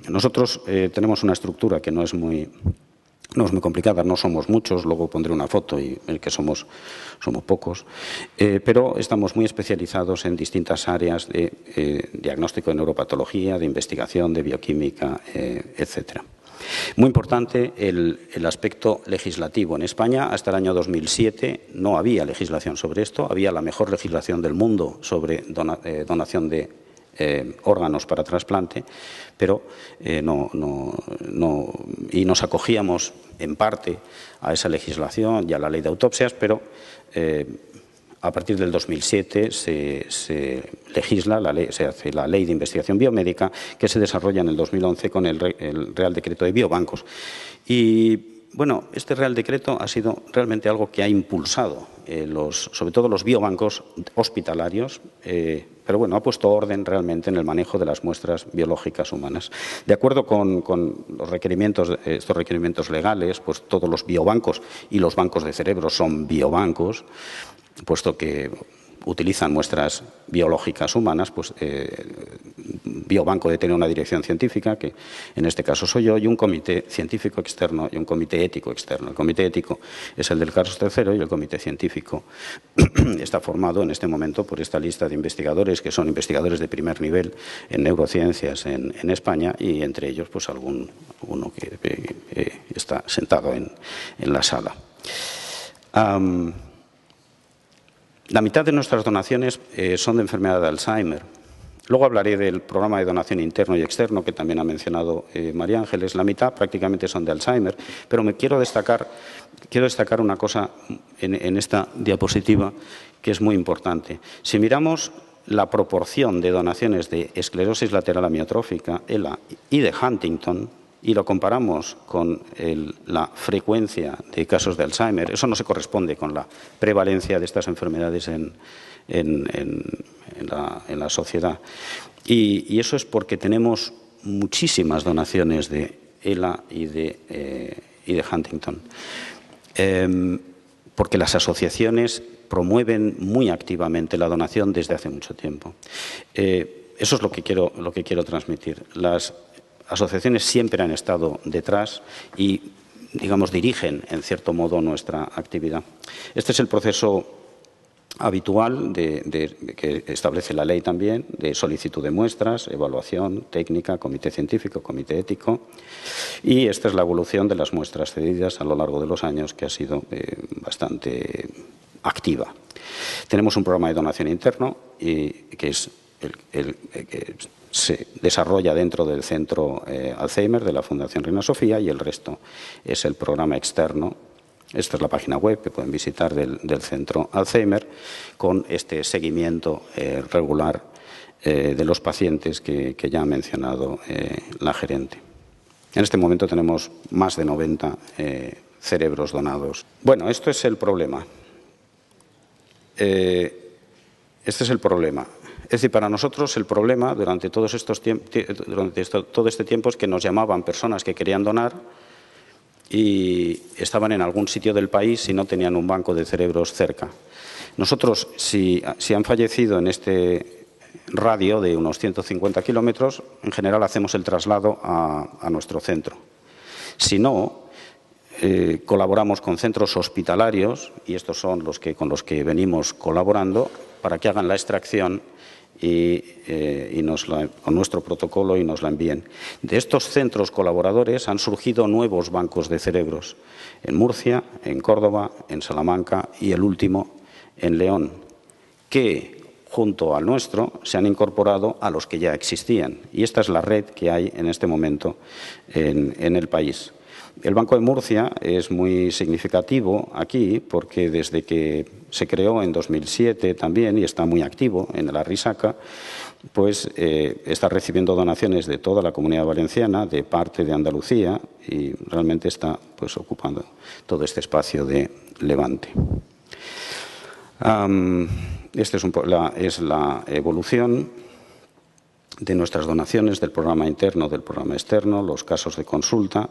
Nosotros tenemos una estructura que no es muy complicada, no somos muchos, luego pondré una foto y el que somos pocos, pero estamos muy especializados en distintas áreas de diagnóstico de neuropatología, de investigación, de bioquímica, etcétera. Muy importante el aspecto legislativo. En España, hasta el año 2007, no había legislación sobre esto, había la mejor legislación del mundo sobre donación de órganos para trasplante, pero y nos acogíamos en parte a esa legislación y a la ley de autopsias, pero a partir del 2007 se legisla, se hace la ley de investigación biomédica, que se desarrolla en el 2011 con el Real Decreto de Biobancos. Y bueno, este Real Decreto ha sido realmente algo que ha impulsado sobre todo los biobancos hospitalarios, pero bueno, ha puesto orden realmente en el manejo de las muestras biológicas humanas. De acuerdo con los requerimientos, estos requerimientos legales, pues todos los biobancos y los bancos de cerebro son biobancos, puesto que utilizan muestras biológicas humanas, pues biobanco debe tener una dirección científica, que en este caso soy yo, y un comité científico externo y un comité ético externo. El comité ético es el del Carlos III y el comité científico está formado en este momento por esta lista de investigadores, que son investigadores de primer nivel en neurociencias en España, y entre ellos pues uno que está sentado en la sala. La mitad de nuestras donaciones son de enfermedad de Alzheimer. Luego hablaré del programa de donación interno y externo, que también ha mencionado María Ángeles. La mitad prácticamente son de Alzheimer, pero quiero destacar una cosa en esta diapositiva que es muy importante. Si miramos la proporción de donaciones de esclerosis lateral amiotrófica, ELA, y de Huntington, y lo comparamos con la frecuencia de casos de Alzheimer, eso no se corresponde con la prevalencia de estas enfermedades en la sociedad. Y eso es porque tenemos muchísimas donaciones de ELA y de Huntington. Porque las asociaciones promueven muy activamente la donación desde hace mucho tiempo. Eso es lo que quiero transmitir. Las asociaciones siempre han estado detrás y, digamos, dirigen, en cierto modo, nuestra actividad. Este es el proceso habitual que establece la ley también, de solicitud de muestras, evaluación técnica, comité científico, comité ético, y esta es la evolución de las muestras cedidas a lo largo de los años, que ha sido bastante activa. Tenemos un programa de donación interno que es que se desarrolla dentro del Centro Alzheimer de la Fundación Reina Sofía, y el resto es el programa externo. Esta es la página web que pueden visitar del Centro Alzheimer, con este seguimiento regular de los pacientes que ya ha mencionado la gerente. En este momento tenemos más de 90 cerebros donados. Bueno, esto es el problema. Este es el problema. Es decir, para nosotros el problema durante todo este tiempo es que nos llamaban personas que querían donar y estaban en algún sitio del país y no tenían un banco de cerebros cerca. Nosotros, si han fallecido en este radio de unos 150 kilómetros, en general hacemos el traslado a nuestro centro. Si no, colaboramos con centros hospitalarios, y estos son con los que venimos colaborando, para que hagan la extracción con nuestro protocolo y nos la envíen. De estos centros colaboradores han surgido nuevos bancos de cerebros en Murcia, en Córdoba, en Salamanca y el último en León, que junto al nuestro se han incorporado a los que ya existían. Y esta es la red que hay en este momento en el país. El Banco de Murcia es muy significativo aquí porque desde que se creó en 2007 también y está muy activo en la Risaca, pues está recibiendo donaciones de toda la Comunidad Valenciana, de parte de Andalucía y realmente está pues ocupando todo este espacio de Levante. Esta es la evolución de nuestras donaciones, del programa interno, del programa externo, los casos de consulta.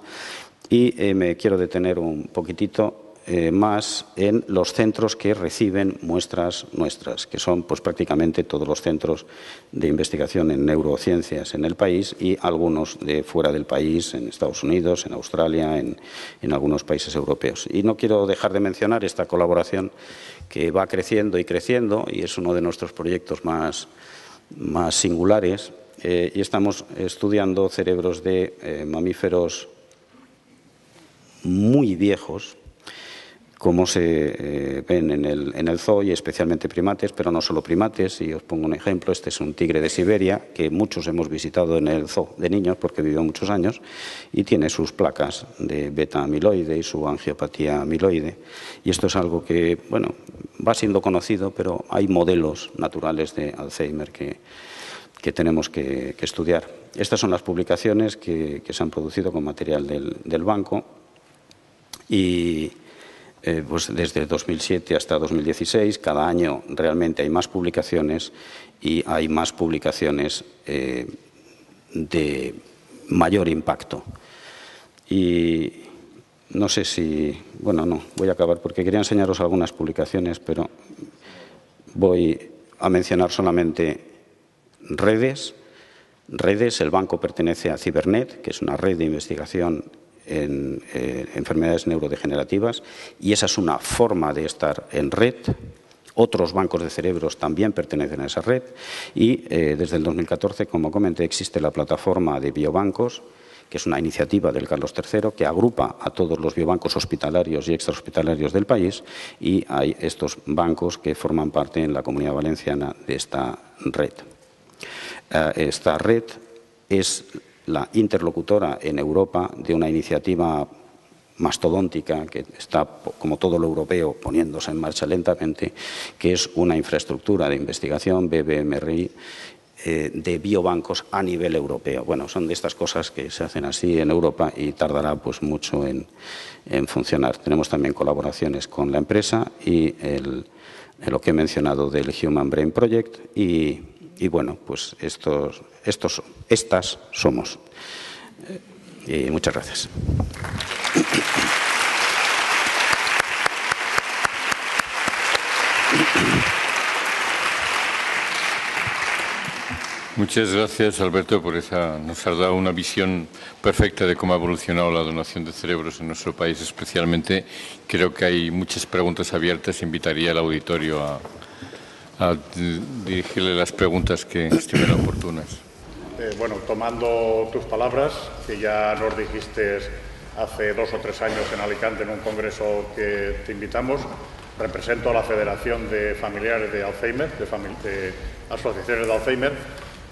Y me quiero detener un poquitito más en los centros que reciben muestras nuestras, que son pues prácticamente todos los centros de investigación en neurociencias en el país y algunos de fuera del país, en Estados Unidos, en Australia, en algunos países europeos. Y no quiero dejar de mencionar esta colaboración que va creciendo y creciendo y es uno de nuestros proyectos más singulares. Y estamos estudiando cerebros de mamíferos muy viejos, como se ven en el zoo, y especialmente primates, pero no solo primates. Y os pongo un ejemplo. Este es un tigre de Siberia, que muchos hemos visitado en el zoo de niños, porque vivió muchos años, y tiene sus placas de beta-amiloide y su angiopatía amiloide. Y esto es algo que, bueno, va siendo conocido, pero hay modelos naturales de Alzheimer que tenemos que estudiar. Estas son las publicaciones que se han producido con material del banco. Y pues desde 2007 hasta 2016, cada año realmente hay más publicaciones y hay más publicaciones de mayor impacto. Y no sé si... Bueno, no, voy a acabar porque quería enseñaros algunas publicaciones, pero voy a mencionar solamente redes. El banco pertenece a Cibernet, que es una red de investigación en enfermedades neurodegenerativas, y esa es una forma de estar en red. Otros bancos de cerebros también pertenecen a esa red y desde el 2014, como comenté, existe la plataforma de biobancos, que es una iniciativa del Carlos III que agrupa a todos los biobancos hospitalarios y extrahospitalarios del país, y hay estos bancos que forman parte en la Comunidad Valenciana de esta red. Esta red es la interlocutora en Europa de una iniciativa mastodóntica que está, como todo lo europeo, poniéndose en marcha lentamente, que es una infraestructura de investigación, BBMRI, de biobancos a nivel europeo. Bueno, son de estas cosas que se hacen así en Europa y tardará pues mucho en funcionar. Tenemos también colaboraciones con la empresa y lo que he mencionado del Human Brain Project y bueno, pues estas somos. Y muchas gracias. Muchas gracias, Alberto, por nos has dado una visión perfecta de cómo ha evolucionado la donación de cerebros en nuestro país. Especialmente, creo que hay muchas preguntas abiertas. Invitaría al auditorio a dirigirle las preguntas que estimen oportunas. Bueno, tomando tus palabras, que ya nos dijiste hace 2 o 3 años en Alicante en un congreso que te invitamos, represento a la Federación de Familiares de Alzheimer, de asociaciones de Alzheimer,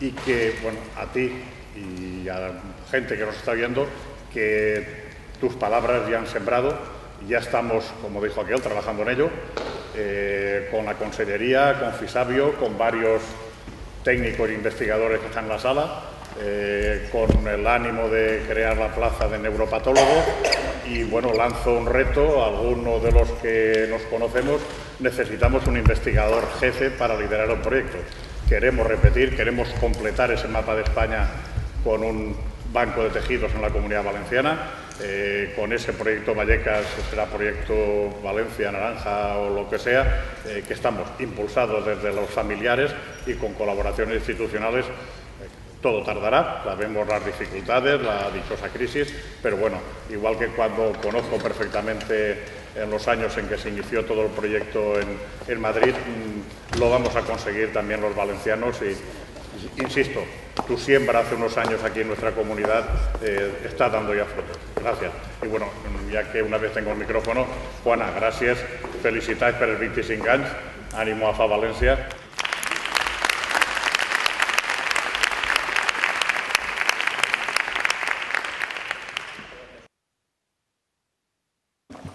y que, bueno, a ti y a gente que nos está viendo, que tus palabras ya han sembrado y ya estamos, como dijo aquel, trabajando en ello, con la Consellería, con Fisabio, con varios técnicos e investigadores que están en la sala, con el ánimo de crear la plaza de neuropatólogo. Y bueno, lanzo un reto a algunos de los que nos conocemos. Necesitamos un investigador jefe para liderar un proyecto. Queremos repetir, queremos completar ese mapa de España con un banco de tejidos en la Comunidad Valenciana. Con ese proyecto Vallecas, será proyecto Valencia Naranja o lo que sea, que estamos impulsados desde los familiares y con colaboraciones institucionales. Todo tardará, sabemos las dificultades, la dichosa crisis, pero bueno, igual que cuando conozco perfectamente en los años en que se inició todo el proyecto en Madrid, lo vamos a conseguir también los valencianos y, insisto, tu siembra hace unos años aquí en nuestra comunidad está dando ya frutos. Gracias. Y bueno, ya que una vez tengo el micrófono, Juana, gràcies, felicitats per els 25 anys, ànimo a Fa València.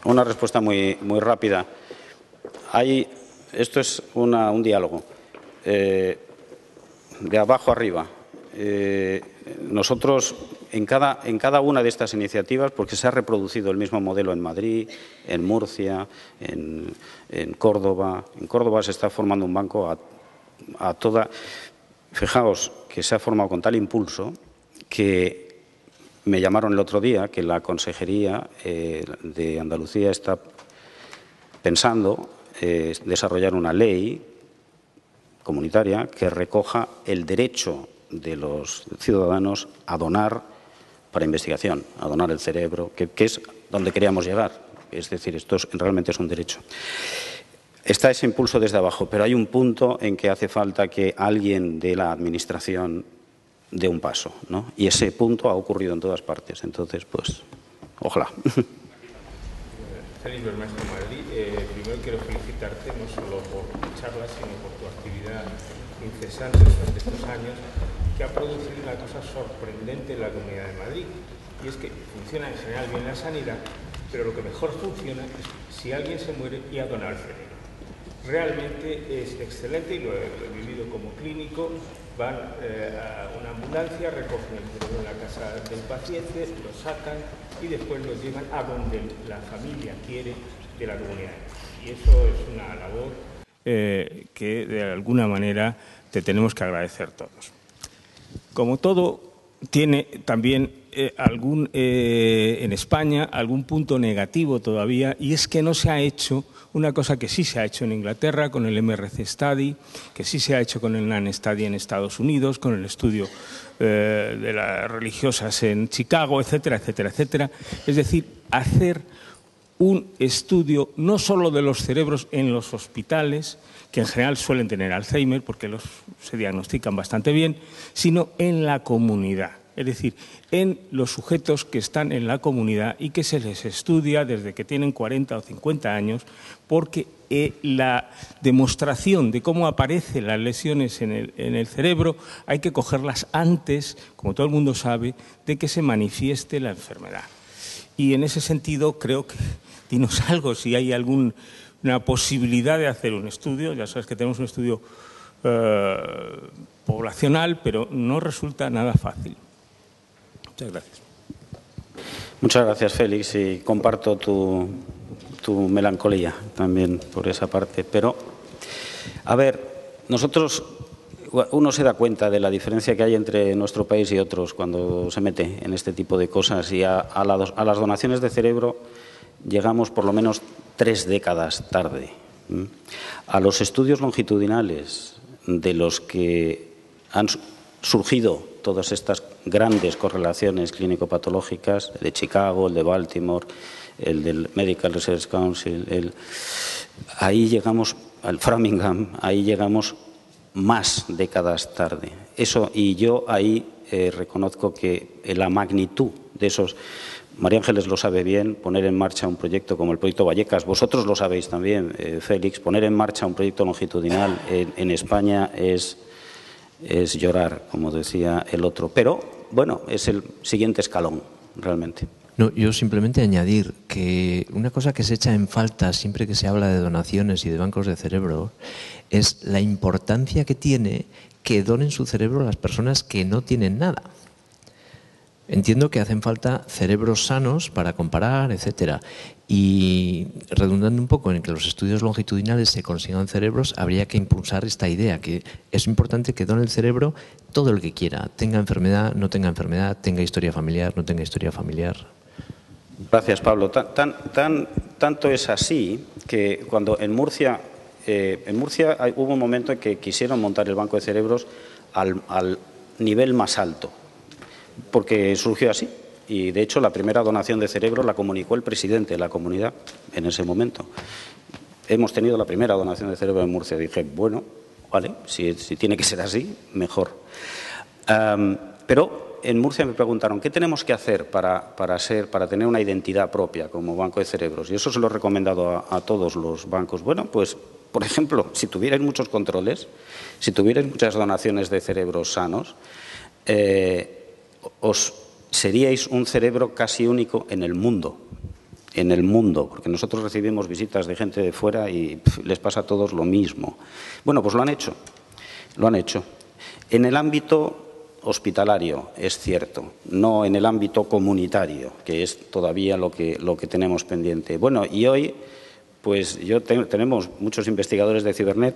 Una respuesta muy rápida. Esto es un diálogo de abajo arriba. Nosotros, en cada una de estas iniciativas, porque se ha reproducido el mismo modelo en Madrid, en Murcia, en Córdoba. En Córdoba se está formando un banco a toda. Fijaos que se ha formado con tal impulso que me llamaron el otro día que la Consejería de Andalucía está pensando desarrollar una ley comunitaria que recoja el derecho de los ciudadanos a donar para investigación, a donar el cerebro, que es donde queríamos llegar. Es decir, esto realmente es un derecho. Está ese impulso desde abajo, pero hay un punto en que hace falta que alguien de la Administración dé un paso, ¿no? Y ese punto ha ocurrido en todas partes. Entonces, pues, ojalá. Félix Bermejo, Madrid. Primero quiero felicitarte no solo por tu charla, sino por tu actividad incesante durante estos años, que ha producido una cosa sorprendente en la Comunidad de Madrid. Y es que funciona en general bien la sanidad, pero lo que mejor funciona es si alguien se muere y ha donado el cerebro. Realmente es excelente y lo he vivido como clínico. Van a una ambulancia, recogen el cerebro en la casa del paciente, lo sacan y después lo llevan a donde la familia quiere de la comunidad. Y eso es una labor que de alguna manera te tenemos que agradecer todos. Como todo, tiene también en España algún punto negativo todavía, y es que no se ha hecho una cosa que sí se ha hecho en Inglaterra con el MRC Study, que sí se ha hecho con el NAN Study en Estados Unidos, con el estudio de las religiosas en Chicago, etcétera, etcétera, etcétera. Es decir, hacer un estudio no solo de los cerebros en los hospitales, que en general suelen tener Alzheimer porque se diagnostican bastante bien, sino en la comunidad. Es decir, en los sujetos que están en la comunidad y que se les estudia desde que tienen 40 o 50 años, porque la demostración de cómo aparecen las lesiones en el cerebro hay que cogerlas antes, como todo el mundo sabe, de que se manifieste la enfermedad. Y en ese sentido creo que, dinos algo, si hay alguna posibilidad de hacer un estudio. Ya sabes que tenemos un estudio poblacional, pero no resulta nada fácil. Muchas gracias. Muchas gracias, Félix, y comparto tu melancolía también por esa parte. Pero, a ver, uno se da cuenta de la diferencia que hay entre nuestro país y otros cuando se mete en este tipo de cosas, y a las donaciones de cerebro llegamos por lo menos 3 décadas tarde. A los estudios longitudinales de los que han surgido todas estas grandes correlaciones clínico-patológicas, el de Chicago, el de Baltimore, el del Medical Research Council, ahí llegamos al Framingham, ahí llegamos más décadas tarde. Eso, y yo ahí reconozco que la magnitud de esos, María Ángeles lo sabe bien, poner en marcha un proyecto como el proyecto Vallecas, vosotros lo sabéis también, Félix, poner en marcha un proyecto longitudinal en España es llorar, como decía el otro. Pero, bueno, es el siguiente escalón, realmente. No, yo simplemente añadir que una cosa que se echa en falta siempre que se habla de donaciones y de bancos de cerebro es la importancia que tiene que donen su cerebro a las personas que no tienen nada. Entiendo que hacen falta cerebros sanos para comparar, etcétera. Y redundando un poco en que los estudios longitudinales se consigan cerebros, habría que impulsar esta idea, que es importante que done el cerebro todo el que quiera, tenga enfermedad, no tenga enfermedad, tenga historia familiar, no tenga historia familiar. Gracias, Pablo. Tanto es así que cuando en Murcia hubo un momento en que quisieron montar el banco de cerebros al nivel más alto, porque surgió así. Y, de hecho, la primera donación de cerebro la comunicó el presidente de la comunidad en ese momento. Hemos tenido la primera donación de cerebro en Murcia. Dije, bueno, vale, si tiene que ser así, mejor. Pero en Murcia me preguntaron, ¿qué tenemos que hacer para tener una identidad propia como banco de cerebros? Y eso se lo he recomendado a todos los bancos. Bueno, pues, por ejemplo, si tuvierais muchos controles, si tuvierais muchas donaciones de cerebros sanos, os seríais un cerebro casi único en el mundo. En el mundo, porque nosotros recibimos visitas de gente de fuera y les pasa a todos lo mismo. Bueno, pues lo han hecho. En el ámbito hospitalario, es cierto, no en el ámbito comunitario, que es todavía lo que tenemos pendiente. Bueno, y hoy, pues tenemos muchos investigadores de Cibernet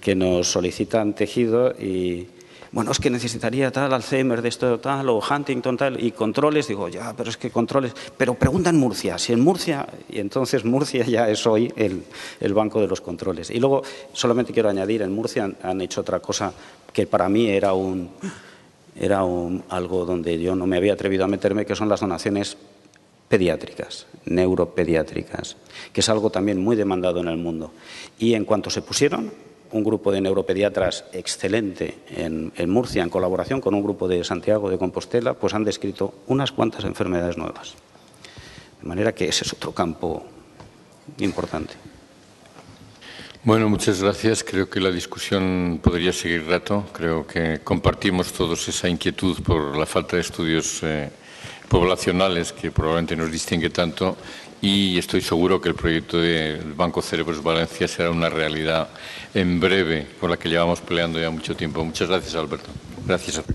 que nos solicitan tejido y, bueno, es que necesitaría tal Alzheimer de esto tal o Huntington tal y controles. Digo, ya, pero es que controles. Pero pregunta en Murcia, si en Murcia, y entonces Murcia ya es hoy el banco de los controles. Y luego solamente quiero añadir, en Murcia han hecho otra cosa que para mí era algo donde yo no me había atrevido a meterme, que son las donaciones pediátricas, neuropediátricas, que es algo también muy demandado en el mundo. Y en cuanto se pusieron, un grupo de neuropediatras excelente en Murcia, en colaboración con un grupo de Santiago de Compostela, pues han descrito unas cuantas enfermedades nuevas. De manera que ese es otro campo importante. Bueno, muchas gracias. Creo que la discusión podría seguir rato. Creo que compartimos todos esa inquietud por la falta de estudios poblacionales que probablemente nos distingue tanto, y estoy seguro que el proyecto del Banco Cerebros Valencia será una realidad en breve, por la que llevamos peleando ya mucho tiempo. Muchas gracias, Alberto. Gracias a ti.